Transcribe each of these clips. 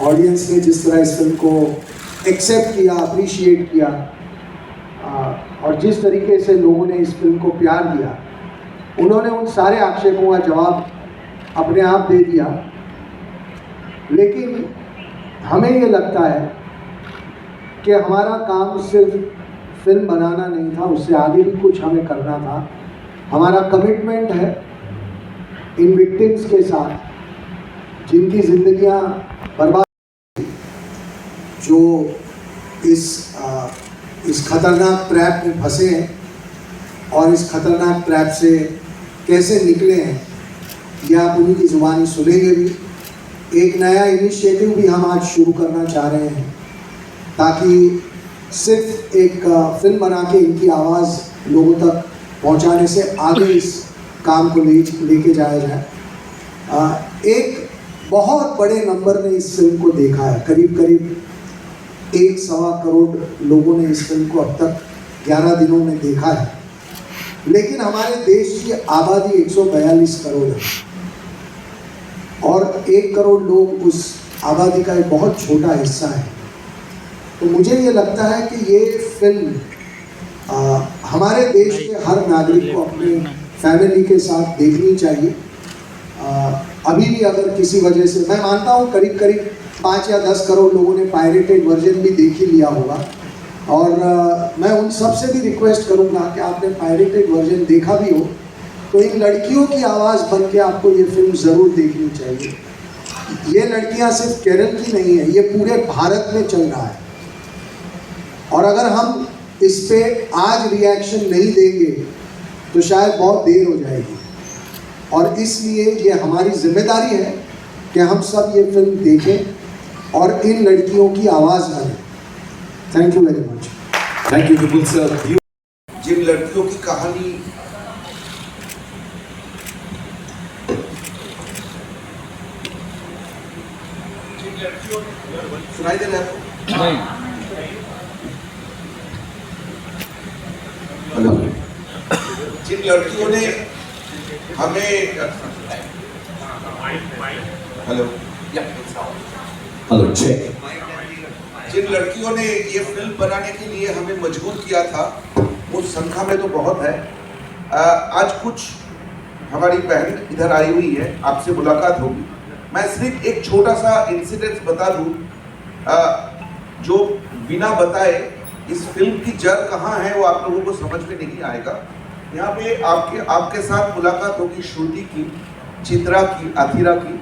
Audience ने जिस तरह इस फिल्म को एक्सेप्ट किया, अप्रिशिएट किया, और जिस तरीके से लोगों ने इस फिल्म को प्यार दिया, उन्होंने उन सारे आक्षेपों का जवाब अपने आप दे दिया। लेकिन हमें ये लगता है कि हमारा काम सिर्फ फिल्म बनाना नहीं था, उससे आगे भी कुछ हमें करना था। हमारा कमिटमेंट है इन विक्टिम्स के साथ जिनकी ज़िंदगियां बर्बाद, जो इस खतरनाक ट्रैप में फंसे हैं और इस खतरनाक ट्रैप से कैसे निकले हैं, यह आप उन्हीं की ज़ुबानी सुनेंगे भी। एक नया इनिशिएटिव भी हम आज शुरू करना चाह रहे हैं ताकि सिर्फ एक फिल्म बना के इनकी आवाज़ लोगों तक पहुंचाने से आगे इस काम को लेके जाया जाए। एक बहुत बड़े नंबर ने इस फिल्म को देखा है, करीब 1.25 करोड़ लोगों ने इस फिल्म को अब तक 11 दिनों में देखा है। लेकिन हमारे देश की आबादी 142 करोड़ है और 1 करोड़ लोग उस आबादी का एक बहुत छोटा हिस्सा है। तो मुझे ये लगता है कि ये फिल्म हमारे देश के हर नागरिक को अपनी फैमिली के साथ देखनी चाहिए। अभी भी अगर किसी वजह से, मैं मानता हूँ करीब 5 या 10 करोड़ लोगों ने पायरेटेड वर्जन भी देख ही लिया होगा, और मैं उन सब से भी रिक्वेस्ट करूँगा कि आपने पायरेटेड वर्जन देखा भी हो तो इन लड़कियों की आवाज़ बन के आपको ये फिल्म ज़रूर देखनी चाहिए। ये लड़कियाँ सिर्फ केरल की नहीं है, ये पूरे भारत में चल रहा है, और अगर हम इस पे आज रिएक्शन नहीं देंगे तो शायद बहुत देर हो जाएगी। और इसलिए ये हमारी जिम्मेदारी है कि हम सब ये फिल्म देखें और इन लड़कियों की आवाज़ बने। Thank you very much. Thank you Vipul sir. जिन लड़कियों की कहानी सुनाई दे रहा है आपको? हेलो। जिन लड़कियों ने हमें हेलो चेक। जिन लड़कियों ने ये फिल्म बनाने के लिए हमें मजबूर किया था, वो संख्या में तो बहुत है। आज कुछ हमारी बहन इधर आई हुई है, आपसे मुलाकात होगी। मैं सिर्फ एक छोटा सा इंसिडेंट बता दूं, जो बिना बताए इस फिल्म की जड़ कहाँ है वो आप लोगों को समझ में नहीं आएगा। यहाँ पे आपके साथ मुलाकात होगी श्रुति की, चित्रा की, अथिरा की।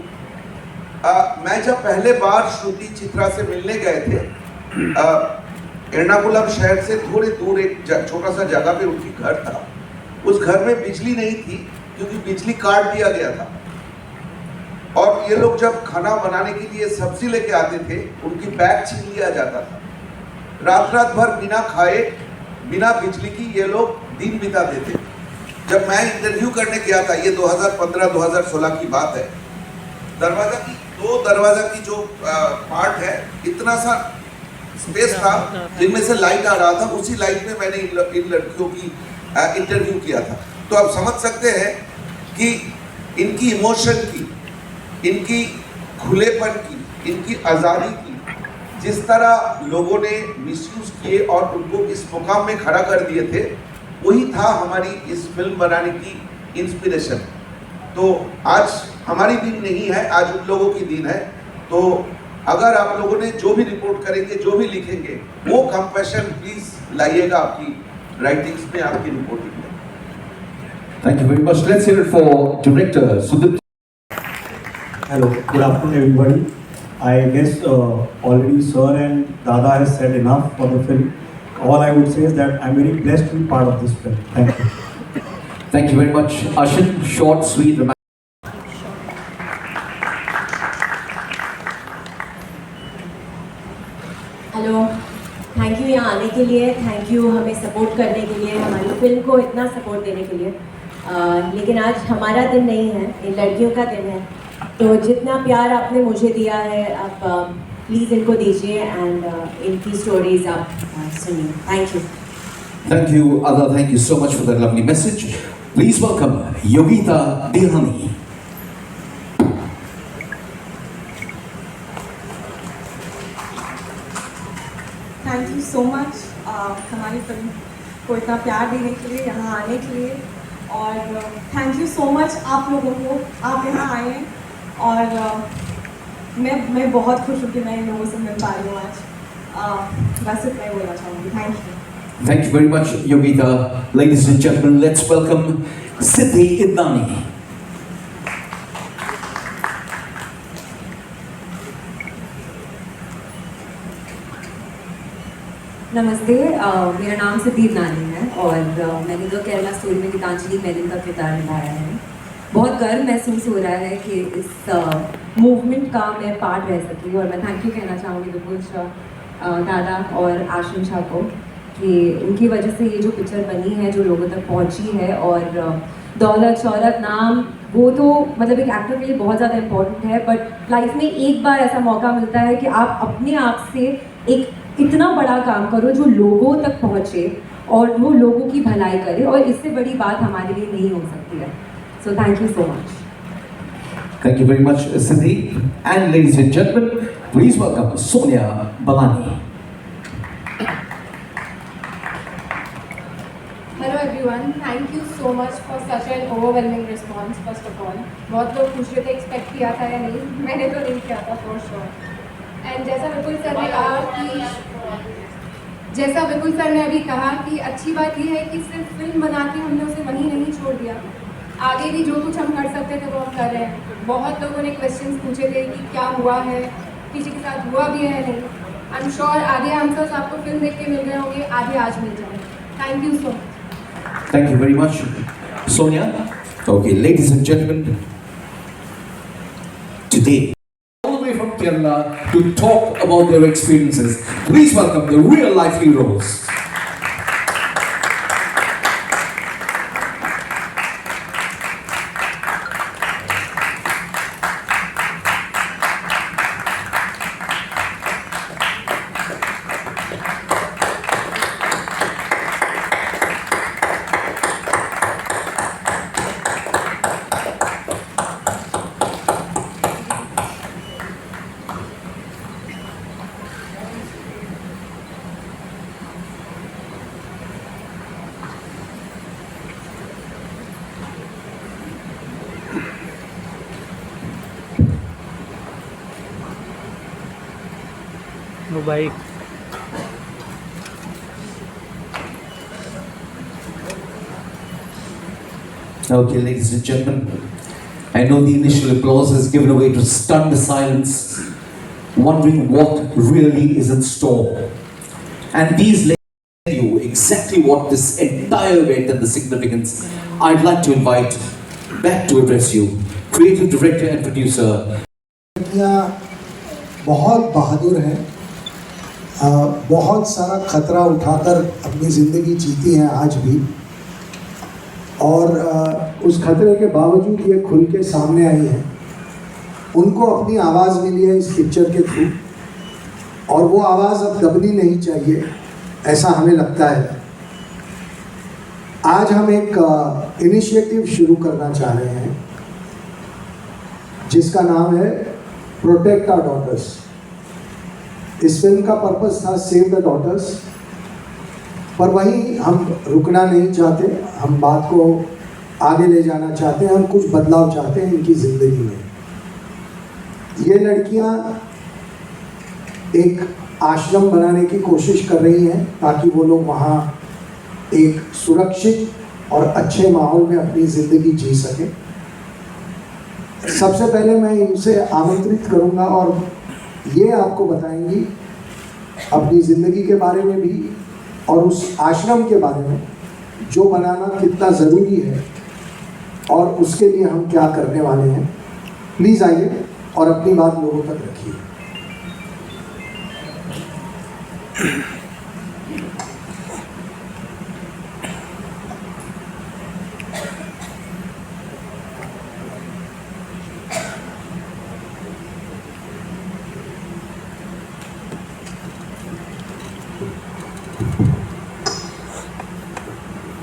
मैं जब पहले बार श्रुति चित्रा से मिलने गए थे, एर्नाकुलम शहर से थोड़ी दूर एक छोटा सा जगह पे उनकी घर था। उस घर में बिजली नहीं थी क्योंकि बिजली काट दिया गया था, और ये लोग जब खाना बनाने के लिए सब्जी लेके आते थे, उनकी बैग छीन लिया जाता था। रात भर बिना खाए, बिना बिजली की ये लोग दिन बिताते थे। जब मैं इंटरव्यू करने गया था, ये 2015-2016 की बात है, दो दरवाजा की जो पार्ट है, इतना सा स्पेस था जिनमें से लाइट आ रहा था, उसी लाइट में मैंने इन लड़कियों की इंटरव्यू किया था। तो आप समझ सकते हैं कि इनकी इमोशन की, इनकी खुलेपन की, इनकी आज़ादी की जिस तरह लोगों ने मिसयूज किए और उनको इस मुकाम में खड़ा कर दिए थे, वही था हमारी इस फिल्म बनाने की इंस्पिरेशन। तो आज हमारी दिन नहीं है, आज उन लोगों की दिन है। तो अगर आप लोगों ने जो भी रिपोर्ट करेंगे, जो भी लिखेंगे, वो कंपैशन प्लीज लाइएगा आपकी राइटिंग्स में, आपकी रिपोर्टिंग में। Thank you very much. Let's hear it for director Sudip. Hello, good afternoon everybody. I guess already Sir and Dada has said enough for the film. All I would say is that I'm very blessed to be part of this film. Thank you. Thank you very much. Ashin, short, sweet, romantic. Hello, thank you यहाँ आने के लिए, thank you हमें support करने के लिए, हमारी film को इतना सपोर्ट देने के लिए। लेकिन आज हमारा दिन नहीं है, इन लड़कियों का दिन है। तो जितना प्यार आपने मुझे दिया है, आप प्लीज़ इनको दीजिए एंड इनकी स्टोरीज आप सुनिए। Thank you. Thank you, Ada. Thank you so much for that lovely message. Please welcome Yogita Dihani. Thank you so much हमारी फिल्म को इतना प्यार देने के लिए, यहाँ आने के लिए, और थैंक यू सो मच आप लोगों को, आप यहाँ आए हैं, और मैं बहुत खुश हूँ कि मैं इन लोगों से मिल पा रही हूँ आज। बस इतना ही बोलना चाहूँगी। Thank you. Thank you very much, Yogita. Ladies and gentlemen, let's welcome Siddhi Idnani. नमस्ते, मेरा नाम सिद्धि इदनानी है और मैंने द केरला स्टोरी में गीतांजलि मेनन का किरदार निभाया है। बहुत गर्व महसूस हो रहा है कि इस मूवमेंट का मैं पार्ट रह सकी, और मैं थैंक यू कहना चाहूँगी विपुल दादा और आशिम शाह को कि उनकी वजह से ये जो पिक्चर बनी है, जो लोगों तक पहुँची है, और दौलत शौहरत नाम वो तो मतलब एक एक्टर के लिए बहुत ज़्यादा इम्पोर्टेंट है, बट लाइफ में एक बार ऐसा मौका मिलता है कि आप अपने आप से एक इतना बड़ा काम करो जो लोगों तक पहुँचे और वो लोगों की भलाई करे, और इससे बड़ी बात हमारे लिए नहीं हो सकती है। So thank you so much. Thank you very much, Siddhi. And ladies and gentlemen, please welcome Sonia Balani. Hello everyone, thank you so much for such an overwhelming response. First of all बहुत लोग पूछ रहे थे expect किया था या नहीं, मैंने तो नहीं किया था फॉर श्योर। एंड जैसा विपुल सर ने अभी कहा कि अच्छी बात यह है कि सिर्फ फिल्म बना के हमने उसे वहीं नहीं छोड़ दिया, आगे भी जो कुछ हम कर सकते थे वो हम कर रहे हैं। बहुत लोगों ने क्वेश्चंस पूछे थे कि क्या हुआ है, किसी के साथ हुआ भी है नहीं। आई एम श्योर आधे आंसर्स आपको फिल्म देख के मिल गए होंगे, आधे आज मिल जाएंगे। Thank you so much. Thank you very much, Sonia. Okay, ladies and gentlemen, today, all the way from Kerala to talk about their experiences, please welcome the real life heroes. No bike. Okay, ladies and gentlemen, I know the initial applause has given way to stunned silence, wondering what really is in store. And these ladies tell you exactly what this entire event and the significance. I'd like to invite back to address you, creative director and producer. बहुत बहादुर हैं, बहुत सारा खतरा उठाकर अपनी ज़िंदगी जीती हैं आज भी, और उस खतरे के बावजूद ये खुल के सामने आई हैं। उनको अपनी आवाज़ मिली है इस पिक्चर के थ्रू, और वो आवाज़ अब दबनी नहीं चाहिए, ऐसा हमें लगता है। आज हम एक इनिशिएटिव शुरू करना चाह रहे हैं जिसका नाम है प्रोटेक्ट आवर डॉटर्स। इस फिल्म का पर्पस था सेव द डॉटर्स, पर वहीं हम रुकना नहीं चाहते, हम बात को आगे ले जाना चाहते हैं, हम कुछ बदलाव चाहते हैं इनकी ज़िंदगी में। ये लड़कियां एक आश्रम बनाने की कोशिश कर रही हैं ताकि वो लोग वहाँ एक सुरक्षित और अच्छे माहौल में अपनी ज़िंदगी जी सकें। सबसे पहले मैं इनसे आमंत्रित करूंगा और ये आपको बताएंगी अपनी ज़िंदगी के बारे में भी और उस आश्रम के बारे में जो बनाना कितना ज़रूरी है और उसके लिए हम क्या करने वाले हैं। प्लीज़ आइए और अपनी बात लोगों तक रखिए।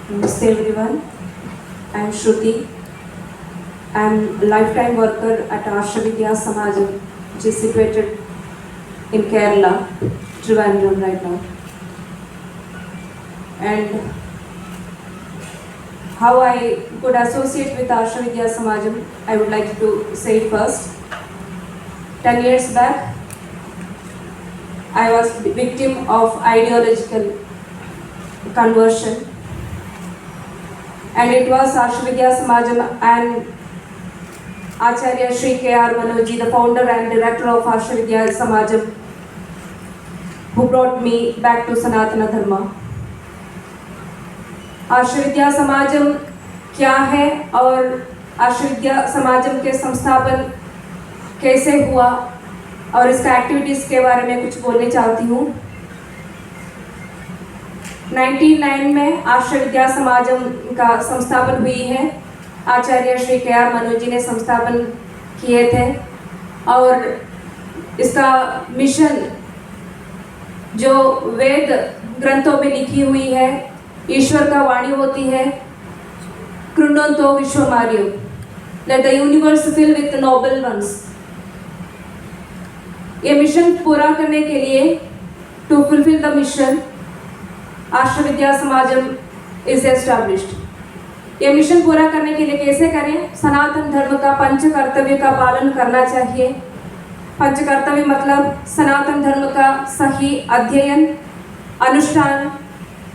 Namaste everyone, I am Shruti. I am a lifetime worker at Arsha Vidya Samajam, which is situated in Kerala, Trivandrum right now. and how I could associate with Arsha Vidya Samajam, I would like to say first. 10 years back, I was victim of ideological conversion, and it was Arsha Vidya Samajam and Acharya Shri K.R. Manojji, the founder and director of Arsha Vidya Samajam, who brought me back to Sanatana Dharma. आर्ष विद्या समाजम क्या है और आर्ष विद्या समाजम के संस्थापन कैसे हुआ और इसका activities के बारे में कुछ बोलना चाहती हूँ। 1999 में आर्ष विद्या समाजम का संस्थापन हुई है। आचार्य श्री के.आर. मनोज जी ने संस्थापन किए थे और इसका मिशन जो वेद ग्रंथों में लिखी हुई है, ईश्वर का वाणी होती है, कृण्वन्तो विश्वमार्यो, let the universe fill with noble ones. ये मिशन पूरा करने के लिए, to fulfil the mission, Arsha Vidya Samajam is established. ये मिशन पूरा करने के लिए कैसे करें? सनातन धर्म का पंच कर्तव्य का पालन करना चाहिए। पंच कर्तव्य मतलब सनातन धर्म का सही अध्ययन, अनुष्ठान,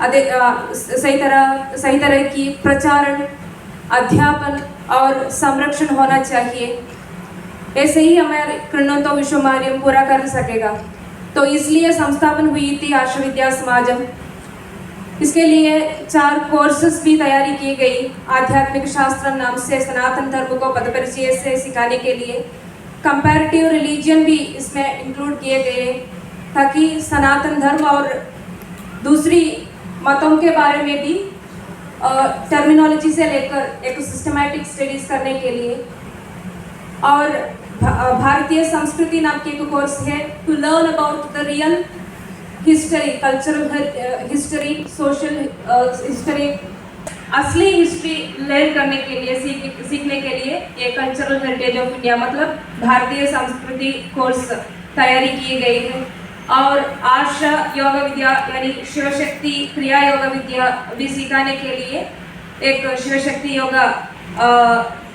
सही तरह की प्रचारण, अध्यापन और संरक्षण होना चाहिए। ऐसे ही हमारे कृण्वन्तो विश्वमार्यम पूरा कर सकेगा। तो इसलिए संस्थापन हुई थी आर्ष विद्या समाजम। इसके लिए 4 कोर्सेस भी तैयारी की गई। आध्यात्मिक शास्त्र नाम से सनातन धर्म को पद परिचय से सिखाने के लिए कंपैरेटिव रिलीजन भी इसमें इंक्लूड किए गए, ताकि सनातन धर्म और दूसरी मतों के बारे में भी टर्मिनोलॉजी से लेकर एक सिस्टमैटिक स्टडीज़ करने के लिए। और भारतीय संस्कृति नाम के एक कोर्स है, to learn about the real history, cultural history, social history, असली हिस्ट्री लर्न करने के लिए, सीखने के लिए ये कल्चरल हेरिटेज ऑफ इंडिया मतलब भारतीय संस्कृति कोर्स तैयारी की गई है। और आर्ष योग विद्या यानी शिवशक्ति क्रिया योग विद्या भी सिखाने के लिए एक शिवशक्ति योगा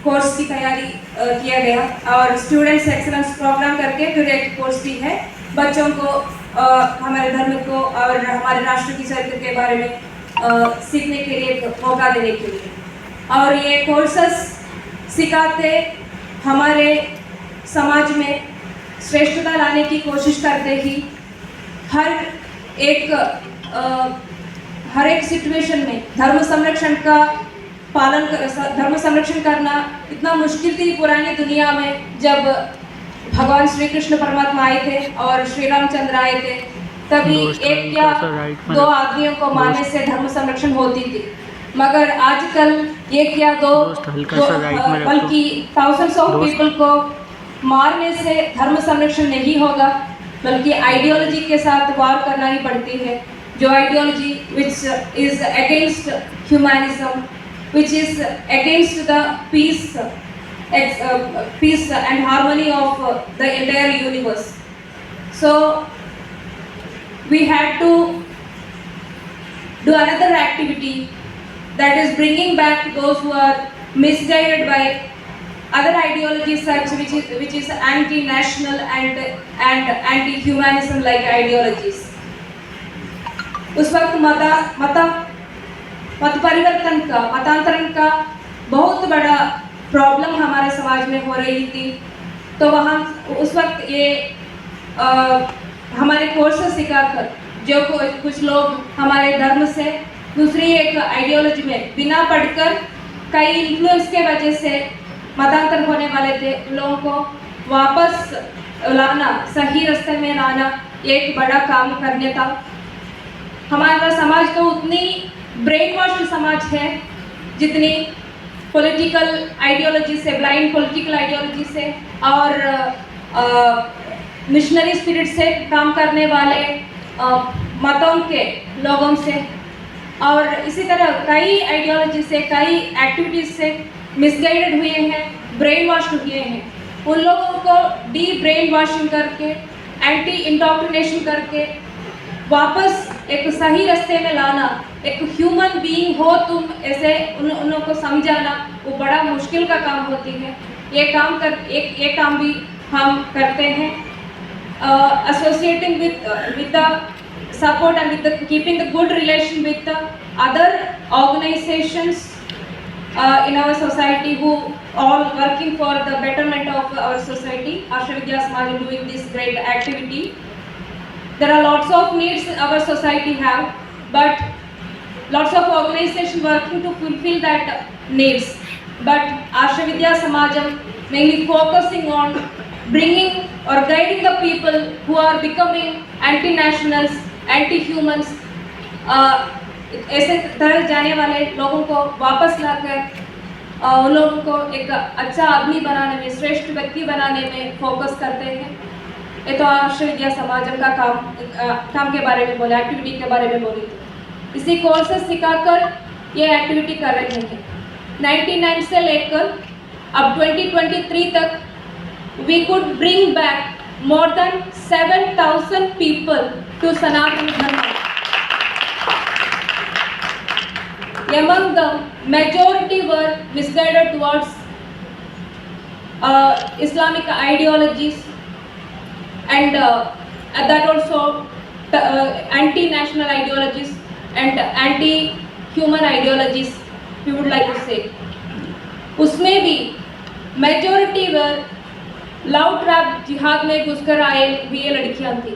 कोर्स की तैयारी किया गया। और स्टूडेंट्स एक्सेलेंस प्रोग्राम करके फिर एक कोर्स भी है बच्चों को हमारे धर्म को और हमारे राष्ट्र की चरित्र के बारे में सीखने के लिए एक मौका देने के लिए। और ये कोर्सेस सिखाते हमारे समाज में श्रेष्ठता लाने की कोशिश करते ही हर एक सिचुएशन में धर्म संरक्षण का धर्म संरक्षण करना इतना मुश्किल थी पुरानी दुनिया में। जब भगवान श्री कृष्ण परमात्मा आए थे और श्री रामचंद्र आए थे, तभी एक या 2 आदमियों को मारने से धर्म संरक्षण होती थी। मगर आजकल एक या 2 बल्कि thousands ऑफ पीपल को मारने से धर्म संरक्षण नहीं होगा, बल्कि आइडियोलॉजी के साथ वार करना ही पड़ती है। जो ideology which is against humanism, which is against the peace and harmony of the entire universe. So we had to do another activity, that is bringing back those who are misguided by other ideologies such which is anti-national and anti-humanism like ideologies. उस वक्त मत परिवर्तन का, मतांतरण का बहुत बड़ा problem हमारे समाज में हो रही थी। तो वहाँ उस वक्त ये हमारे कोर्सेस सिखाकर जो कुछ लोग हमारे धर्म से दूसरी एक आइडियोलॉजी में बिना पढ़कर कई इन्फ्लुएंस के वजह से मतांतर होने वाले थे, लोगों को वापस लाना, सही रास्ते में लाना एक बड़ा काम करने था। हमारा समाज तो उतनी ब्रेन वॉश समाज है जितनी पॉलिटिकल आइडियोलॉजी से, ब्लाइंड पॉलिटिकल आइडियोलॉजी से और मिशनरी स्पिरिट से काम करने वाले मतों के लोगों से, और इसी तरह कई आइडियोलॉजी से, कई एक्टिविटीज से मिसगाइडेड हुए हैं, ब्रेन वॉश हुए हैं। उन लोगों को डी ब्रेन वॉशिंग करके, एंटी इंडोक्ट्रिनेशन करके वापस एक सही रास्ते में लाना, एक ह्यूमन बीइंग हो तुम, ऐसे उन को समझाना वो बड़ा मुश्किल का काम होती है। ये काम भी हम करते हैं, associating with the support and with the keeping the good relation with the other organizations in our society who all working for the betterment of our society. Asha Vidya Samaj doing this great activity. There are lots of needs our society have, but lots of organizations working to fulfill that needs. But Asha Vidya Samajam mainly focusing on bringing or guiding the people who are becoming anti-nationals, anti-humans, ऐसे तरह जाने वाले लोगों को वापस लाकर उन लोगों को एक अच्छा आदमी बनाने में, श्रेष्ठ व्यक्ति बनाने में फोकस करते हैं। ये तो आशा विद्या समाजम का काम के बारे में बोले, एक्टिविटी के बारे में बोली थी। इसी कोर्सेस सिखाकर ये एक्टिविटी कर रहे हैं। 99 से लेकर अब 2023 तक we could bring back more than 7,000 people to Sanatana Dharma. Among them, majority were misguided towards Islamic ideologies and that also anti-national ideologies and anti-human ideologies, we would like to say. उसमें भी majority were love trap जिहाद में घुसकर आए हुई ये लड़कियां थी।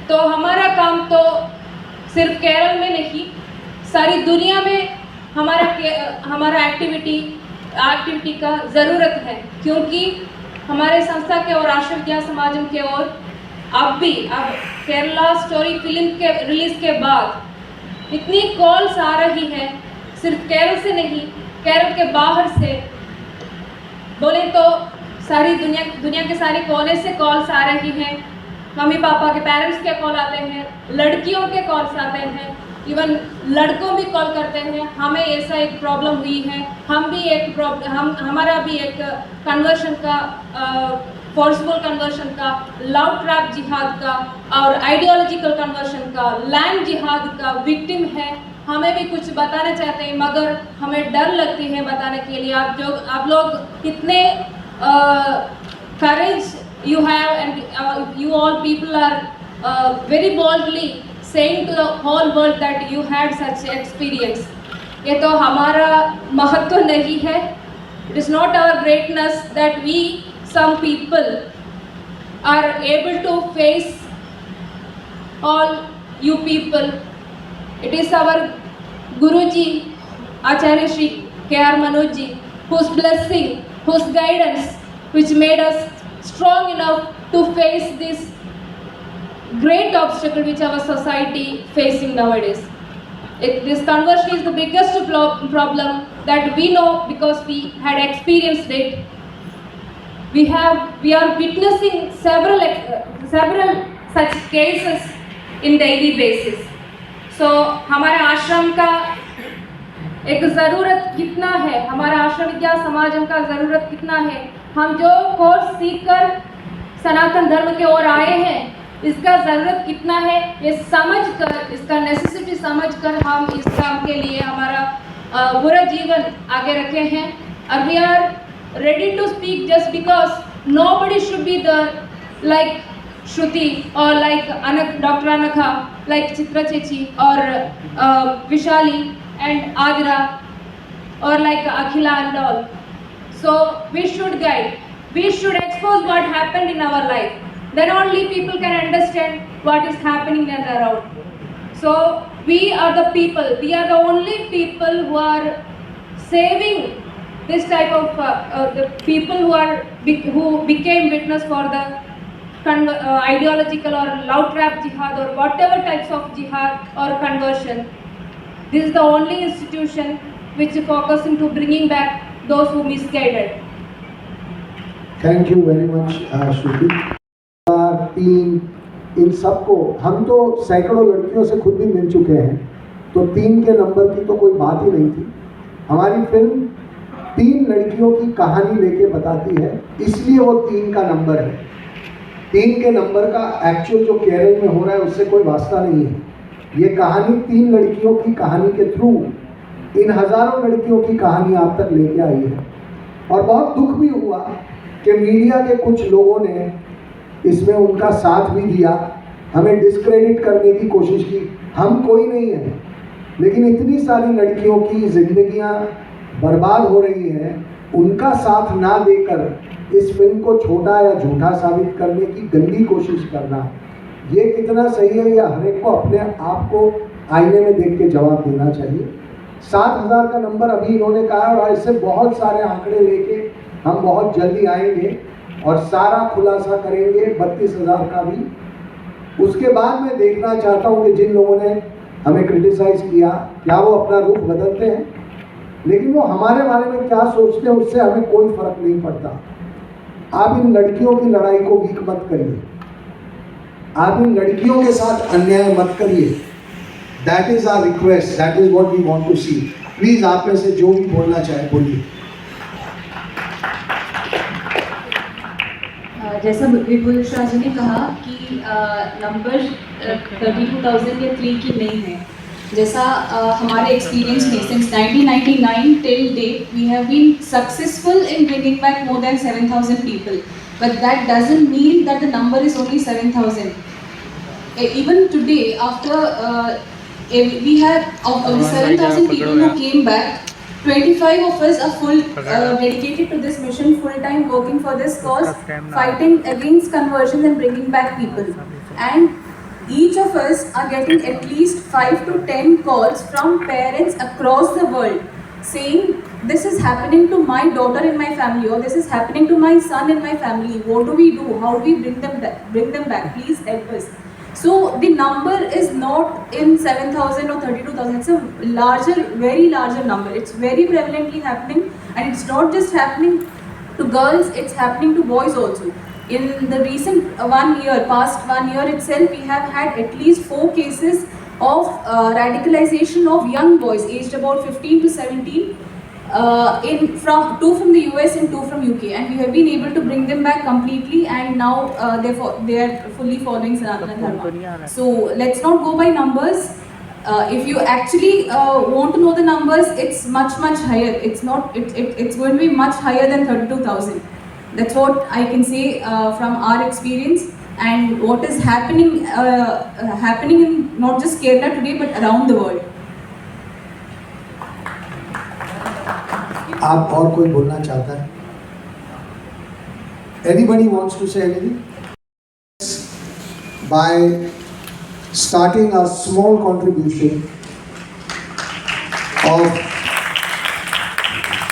तो हमारा काम तो सिर्फ केरल में नहीं, सारी दुनिया में हमारा एक्टिविटी का ज़रूरत है, क्योंकि हमारे संस्था के और आशा विद्या समाजम के और अब केरला स्टोरी फिल्म के रिलीज़ के बाद इतनी कॉल्स आ रही है, सिर्फ केरल से नहीं, केरल के बाहर से बोले तो सारी दुनिया के सारे कोने से कॉल्स आ रही हैं। मम्मी पापा के पेरेंट्स के कॉल आते हैं, लड़कियों के कॉल्स आते हैं, इवन लड़कों भी कॉल करते हैं, हमें ऐसा एक प्रॉब्लम हुई है, हमारा भी एक कन्वर्शन का फोर्सफुल कन्वर्शन का, लव ट्रैप जिहाद का और आइडियोलॉजिकल कन्वर्शन का, लैंड जिहाद का विक्टिम है। हमें भी कुछ बताना चाहते हैं मगर हमें डर लगती है बताने के लिए। आप लोग कितने courage you have, and you all people are very boldly saying to the whole world that you had such experience. ये तो हमारा महत्व नहीं है. It is not our greatness that we some people are able to face all you people. It is our Guruji Acharya Shri K.R. Manoj ji, whose blessing, whose guidance, which made us strong enough to face this great obstacle which our society facing nowadays. This conversion is the biggest problem that we know because we had experienced it. We are witnessing several such cases in daily basis. So हमारे आश्रम का एक ज़रूरत कितना है, हमारा आश्रम विद्या समाजम का ज़रूरत कितना है। हम जो कोर्स सीखकर सनातन धर्म के ओर आए हैं, इसका ज़रूरत कितना है, ये समझकर, इसका नेसेसिटी समझकर हम इस काम के लिए हमारा पूरा जीवन आगे रखे हैं। और we are ready to speak just because nobody should be there like Shruti or like Dr. Anakha, like Chitra Chechi or Vishali and Adira or like Akhila and all. So we should guide, we should expose what happened in our life. Then only people can understand what is happening and around. So we are the people, we are the only people who are saving this type of the people who became witness for the ideological or love trap jihad or whatever types of jihad or conversion. This is the only institution which is focusing to bringing back those who misguided. Thank you very much Shruti. Team इन सबको, हम तो सैकड़ों लड़कियों से खुद भी मिल चुके हैं, तो 3 के नंबर की तो कोई बात ही नहीं थी। हमारी फिल्म 3 लड़कियों की कहानी लेके बताती है, इसलिए वो 3 का नंबर है। 3 के नंबर का एक्चुअल जो केरल में हो रहा है उससे कोई वास्ता नहीं है। ये कहानी 3 लड़कियों की कहानी के थ्रू इन हजारों लड़कियों की कहानी आप तक लेके आई है। और बहुत दुख भी हुआ कि मीडिया के कुछ लोगों ने इसमें उनका साथ भी दिया, हमें डिस्क्रेडिट करने की कोशिश की। हम कोई नहीं है, लेकिन इतनी सारी लड़कियों की जिंदगियां बर्बाद हो रही हैं, उनका साथ ना देकर इस फिल्म को छोटा या झूठा साबित करने की गंदी कोशिश करना, ये कितना सही है, या हर एक को अपने आप को आईने में देख के जवाब देना चाहिए। 7,000 का नंबर अभी इन्होंने कहा, और ऐसे बहुत सारे आंकड़े लेके हम बहुत जल्दी आएंगे और सारा खुलासा करेंगे 32,000 का भी। उसके बाद मैं देखना चाहता हूँ कि जिन लोगों ने हमें क्रिटिसाइज किया, क्या वो अपना रुख बदलते हैं, लेकिन वो हमारे बारे में क्या सोचते हैं उससे हमें कोई फर्क नहीं पड़ता। आप इन लड़कियों की लड़ाई को वीक मत करिए, आप इन लड़कियों के साथ अन्याय मत करिए। That is our request, that is what we want to see. Please आप में से जो भी बोलना चाहे बोलिए। जैसा विपुल शाह जी ने कहा कि नंबर 32,000 या 3 की नहीं है, जैसा हमारे एक्सपीरियंस में since 1999 till date we have been successful in bringing back more than 7,000 people, but that doesn't mean that the number is only 7,000. Even today, after we have of the 7,000 people who came back, 25 of us are full dedicated to this mission, full time working for this cause, fighting against conversions and bringing back people. And each of us are getting at least 5 to 10 calls from parents across the world saying, this is happening to my daughter in my family, or this is happening to my son in my family. What do we do? How do we bring them back? Please help us. So the number is not in 7,000 or 32,000. It's a larger, very larger number. It's very prevalently happening, and it's not just happening to girls, it's happening to boys also. In the recent past 1 year itself, we have had at least 4 cases of radicalization of young boys aged about 15 to 17, two from the US and 2 from UK, and we have been able to bring them back completely, and now they are fully following Sanatana Dharma. So let's not go by numbers. If you actually want to know the numbers, it's much higher. It's going to be much higher than 32,000. That's what I can say from our experience, and what is happening in not just Kerala today but around the world. आप और कोई बोलना चाहता है? Anybody wants to say anything? By starting a small contribution of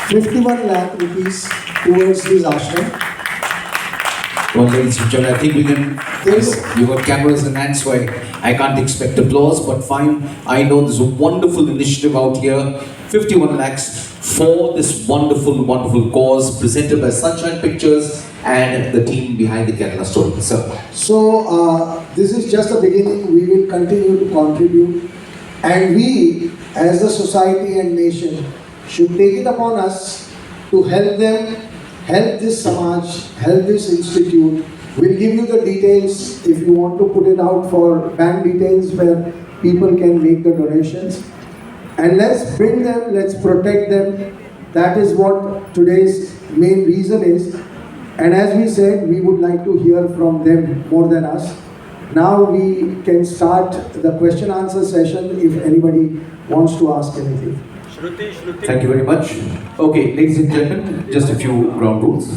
51 lakh rupees towards this ashram. Well, ladies and gentlemen, I think we can. Yes, you got cameras and hands, so I can't expect applause, but fine. I know there's a wonderful initiative out here. 51 lakhs for this wonderful, wonderful cause presented by Sunshine Pictures and the team behind the Kerala Story. Sir. So, this is just the beginning. We will continue to contribute, and we, as a society and nation, should take it upon us to help them, help this Samaj, help this institute. We'll give you the details if you want to put it out for bank details where people can make the donations. And let's bring them, let's protect them. That is what today's main reason is. And as we said, we would like to hear from them more than us. Now we can start the question answer session if anybody wants to ask anything. Thank you very much. Okay, ladies and gentlemen, just a few ground rules.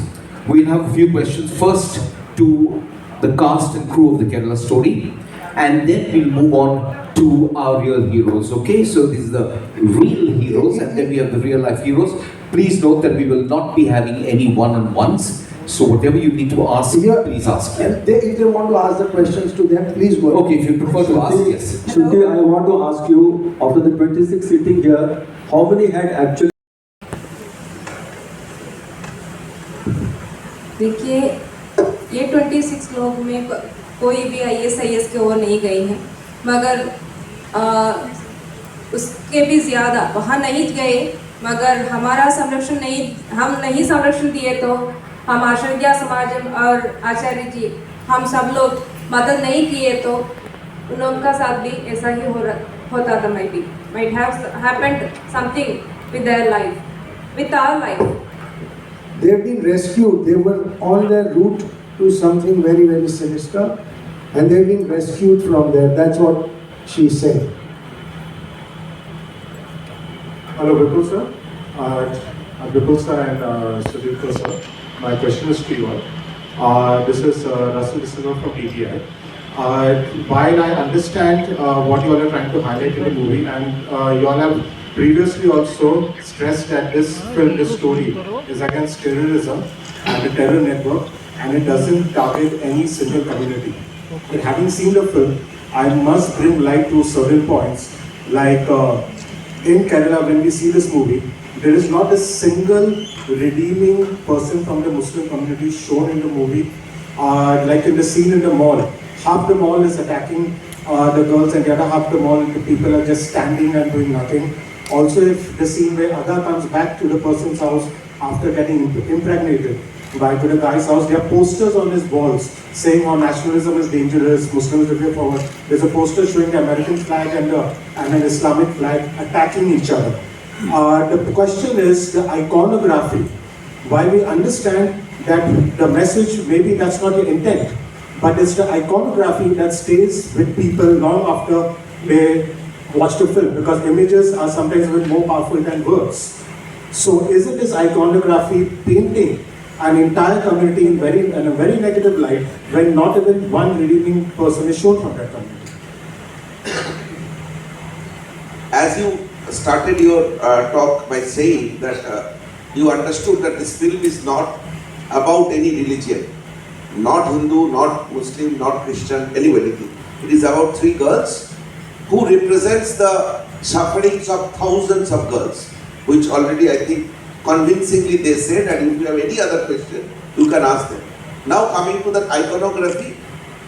We'll have a few questions first to the cast and crew of the Kerala Story, and then we'll move on to our real heroes. Okay, so these are the real heroes, and then we have the real life heroes. Please note that we will not be having any one-on-ones. So whatever you need to ask, please ask. If they want to ask the questions to them, please go ahead. Okay, if you prefer to ask, yes. Shruti, I want to ask you, after the 26 sitting here, how many had actually? देखिए, ये 26 लोग में कोई भी IAS की ओर नहीं गई है, मगर उसके भी ज़्यादा वहाँ नहीं गए, मगर हमारा संरक्षण नहीं, हम नहीं संरक्षण दिए तो हम आश्रम समाज और आचार्य जी हम सब लोग मदद नहीं किए तो उन लोगों का साथ भी ऐसा ही होता था, might have happened something with their life, with our life. They've been rescued. They were on their route to something very, very sinister, and they've been rescued from there. That's what she said. Hello, Vipul sir. Vipul sir and Sudipta sir. My question is to you all. This is Russell D'Silva from PTI. While I understand what you all are trying to highlight in the movie, and you all have previously also stressed that this film, this story, is against terrorism and the terror network, and it doesn't target any single community. But having seen the film, I must bring light to certain points, like in Kerala, when we see this movie, there is not a single redeeming person from the Muslim community shown in the movie. Like in the scene in the mall, half the mall is attacking the girls, and the other half the mall, the people are just standing and doing nothing. Also, if the scene where Aga comes back to the person's house after getting impregnated by to the guy's house, there are posters on his walls saying how nationalism is dangerous, Muslims will be forward. There's a poster showing the American flag and an Islamic flag attacking each other. The question is the iconography. While we understand that the message, maybe that's not the intent, but it's the iconography that stays with people long after they watch the film, because images are sometimes a bit more powerful than words. So is it this iconography painting an entire community in a very negative light when not even one redeeming person is shown from that community? As you started your talk by saying that you understood that this film is not about any religion, not Hindu, not Muslim, not Christian, anybody. It is about three girls who represents the sufferings of thousands of girls, which already I think convincingly they said, and if you have any other question, you can ask them. Now coming to the iconography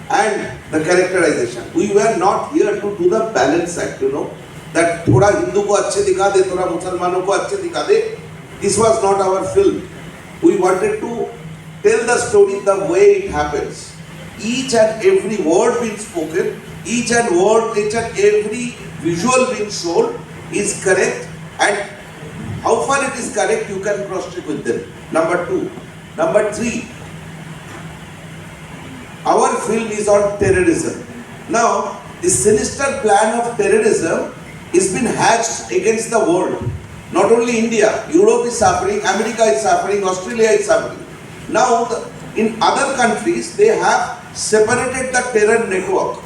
and the characterization. We were not here to do the balance act, that thoda Hindu ko अच्छे दिखा दे, थोड़ा मुसलमानों को अच्छे दिखा दे. This was not our film. We wanted to tell the story the way it happens. Each and every word being spoken, each and every visual being shown is correct, and how far it is correct you can cross check with them. Number two. Number three, our film is on terrorism. Now, the sinister plan of terrorism is been hatched against the world. Not only India, Europe is suffering, America is suffering, Australia is suffering. Now, in other countries, they have separated the terror network.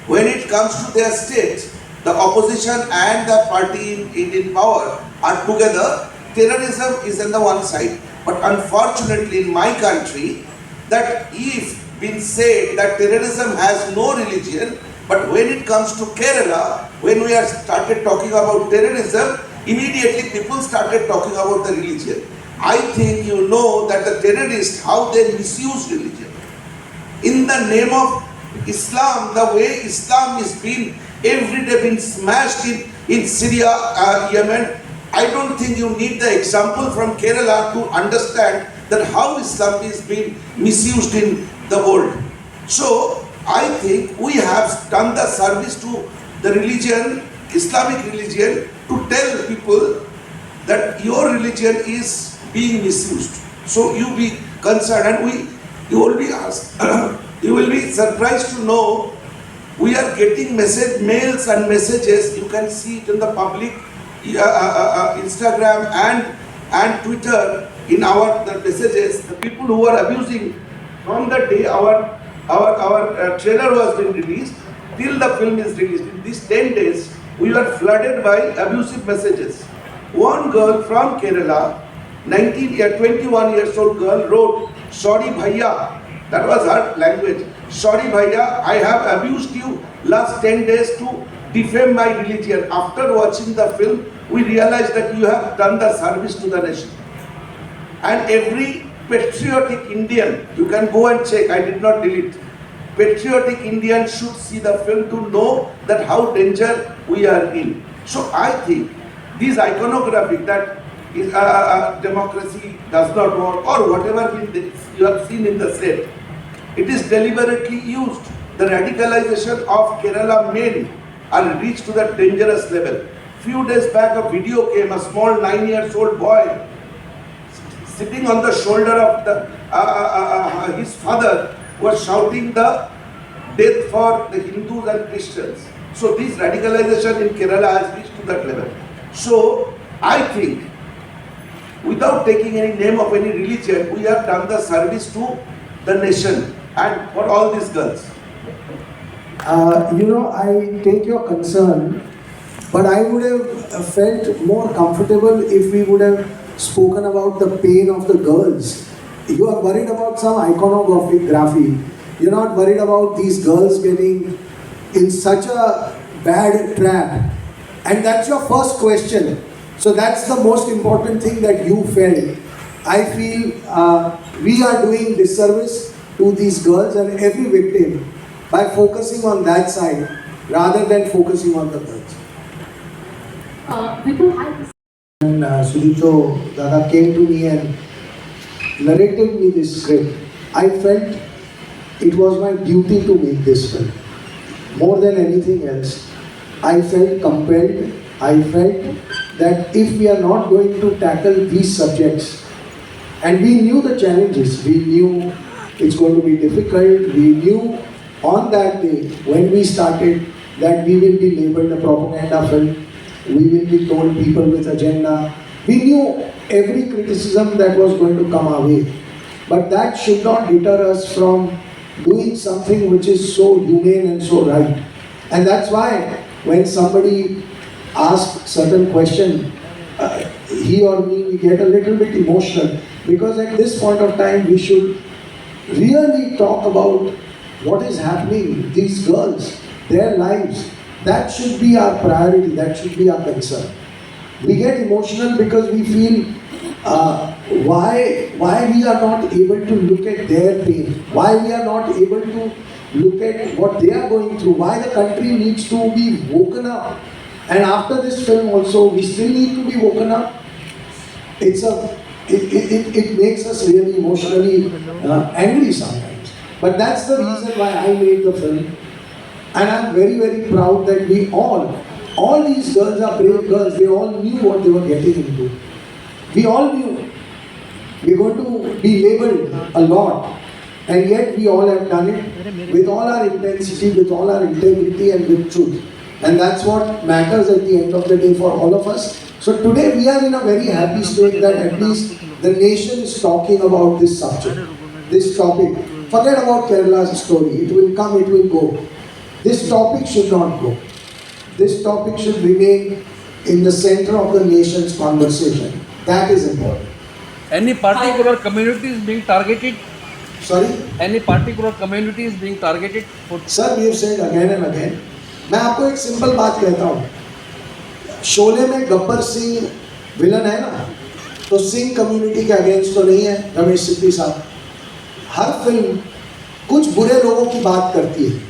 When it comes to their states, the opposition and the party in power are together. Terrorism is on the one side. But unfortunately, in my country, that if been said that terrorism has no religion, but when it comes to Kerala, when we have started talking about terrorism, immediately people started talking about the religion. I think you know that the terrorists, how they misuse religion. In the name of Islam, the way Islam is being every day been smashed in Syria, Yemen, I don't think you need the example from Kerala to understand that how Islam is being misused in the world. So I think we have done the service to the religion, Islamic religion, to tell people that your religion is being misused. So you be concerned, and you will be asked, you will be surprised to know we are getting mails and messages. You can see it in the public Instagram and Twitter in the messages. The people who are abusing from the day our trailer was being released till the film is released. In these 10 days, we are flooded by abusive messages. One girl from Kerala, 21 years old girl, wrote, "Sorry bhaiya," that was her language. "Sorry bhaiya, I have abused you last 10 days to defame my religion. After watching the film, we realized that you have done the service to the nation." And every patriotic Indian, you can go and check, I did not delete. Patriotic Indian should see the film to know that how danger we are in. So I think this iconography that is democracy does not work, or whatever you have seen in the set, it is deliberately used. the radicalization of Kerala men are reached to the dangerous level. Few days back a video came, a small 9-year-old boy sitting on the shoulder of his father was shouting the death for the Hindus and Christians. So this radicalization in Kerala has reached to that level. So I think, without taking any name of any religion, we have done the service to the nation and for all these girls. I take your concern, but I would have felt more comfortable if we would have spoken about the pain of the girls. You are worried about some iconography. You're not worried about these girls getting in such a bad trap. And that's your first question. So that's the most important thing that you felt. I feel we are doing disservice to these girls and every victim by focusing on that side rather than focusing on the girls. When Sudipto Dada came to me and narrated me this script, I felt it was my duty to make this film. More than anything else, I felt compelled. I felt that if we are not going to tackle these subjects, and we knew the challenges, we knew it's going to be difficult, we knew on that day when we started that we will be labeled a propaganda film, we will be told people with agenda. We knew every criticism that was going to come our way. But that should not deter us from doing something which is so humane and so right. And that's why when somebody asks certain question, he or me, we get a little bit emotional, because at this point of time we should really talk about what is happening, these girls, their lives. That should be our priority, that should be our concern. We get emotional because we feel why we are not able to look at their pain, why we are not able to look at what they are going through, why the country needs to be woken up. And after this film also, we still need to be woken up. It makes us really emotionally angry sometimes. But that's the reason why I made the film. And I'm very, very proud that we all these girls are brave girls, they all knew what they were getting into. We all knew we're going to be labeled a lot, and yet we all have done it with all our intensity, with all our integrity and with truth. And that's what matters at the end of the day for all of us. So today we are in a very happy state that at least the nation is talking about this subject, this topic. Forget about Kerala's story, it will come, it will go. This topic should not go. This topic should remain in the center of the nation's conversation. That is important. Any particular community is being targeted? Sorry? Any particular community is being targeted? Sir, we have said again and again. मैं आपको एक simple बात कहता हूँ. शोले में Gabbar Singh villain है ना, तो सिंह कम्युनिटी के अगेंस्ट तो नहीं है रमेश सिप्पी साहब. हर फिल्म कुछ बुरे लोगों की बात करती है,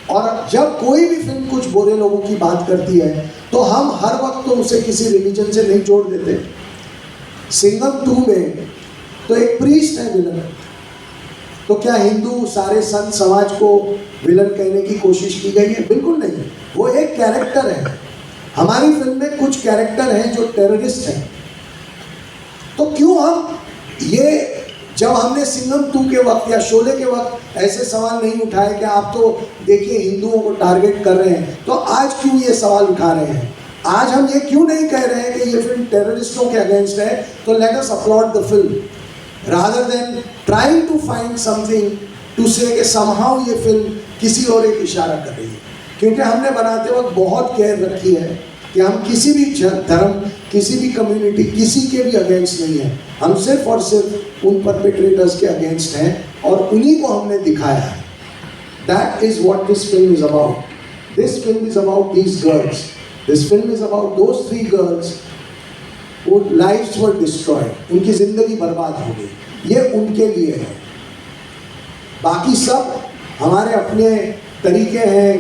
और जब कोई भी फिल्म कुछ बुरे लोगों की बात करती है तो हम हर वक्त तो उसे किसी रिलीजन से नहीं जोड़ देते. सिंघम 2 में तो एक प्रीस्ट है विलन, तो क्या हिंदू सारे संत समाज को विलन कहने की कोशिश की गई है? बिल्कुल नहीं. वो एक कैरेक्टर है. हमारी फिल्म में कुछ कैरेक्टर हैं जो टेररिस्ट हैं. तो क्यों हम ये, जब हमने सिंघम 2 के वक्त या शोले के वक्त ऐसे सवाल नहीं उठाए कि आप तो देखिए हिंदुओं को टारगेट कर रहे हैं, तो आज क्यों ये सवाल उठा रहे हैं? आज हम ये क्यों नहीं कह रहे हैं कि ये फिल्म टेररिस्टों के अगेंस्ट है? तो let us upload the film rather than trying to find something to say कि somehow ये फिल्म किसी और एक इशारा कर रही है. क्योंकि हमने बनाते वक्त बहुत केयर रखी है कि हम किसी भी धर्म, किसी भी कम्युनिटी, किसी के भी अगेंस्ट नहीं है. हम सिर्फ और सिर्फ उन परपेट्रेटर्स के अगेंस्ट हैं और उन्हीं को हमने दिखाया है. That is what this film is about. This film is about these girls. This film is about those 3 girls whose lives were destroyed. उनकी जिंदगी बर्बाद हो गई. ये उनके लिए है. बाकी सब हमारे अपने तरीके हैं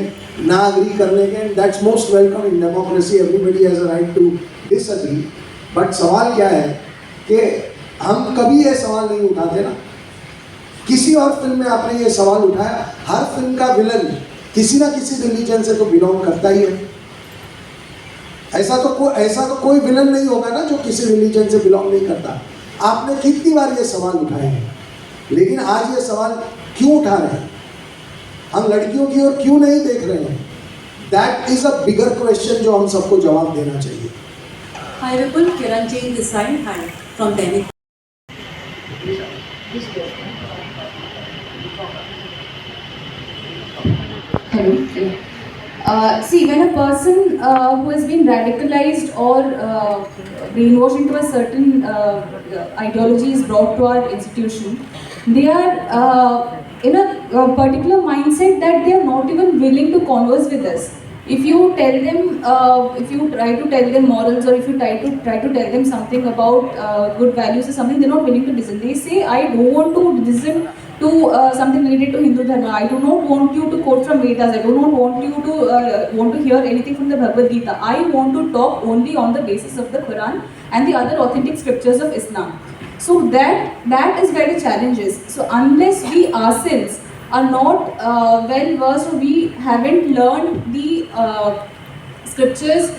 ना अग्री करने के. That's most welcome in democracy. Everybody has a right to disagree. But सवाल क्या है कि हम कभी ये सवाल नहीं उठाते ना. किसी और फिल्म में आपने ये सवाल उठाया? हर फिल्म का विलन किसी ना किसी रिलीजन से तो बिलोंग करता ही है। ऐसा तो कोई विलन नहीं होगा ना जो किसी रिलीजन से बिलोंग नहीं करता। आपने कितनी बार ये सवाल उठाए हैं, लेकिन आज ये सवाल क्यों उठा रहे हैं? हम लड़कियों की ओर क्यों नहीं देख रहे हैं? That is a bigger question जो हम सबको जवाब देना चाहिए। Hi Vipul, Kiran Jain this side, hi from Delhi. Hello. See, when a person who has been radicalized or brainwashed into a certain ideology is brought to our institution, they are in a particular mindset that they are not even willing to converse with us. If you tell them, if you try to tell them morals, or if you try to tell them something about good values or something, they're not willing to listen. They say, I don't want to listen to something related to Hindu Dharma. I do not want you to quote from Vedas. I do not want you to hear anything from the Bhagavad Gita. I want to talk only on the basis of the Quran and the other authentic scriptures of Islam. So that is where the challenge is. So unless we ourselves are not well versed, or we haven't learned the scriptures,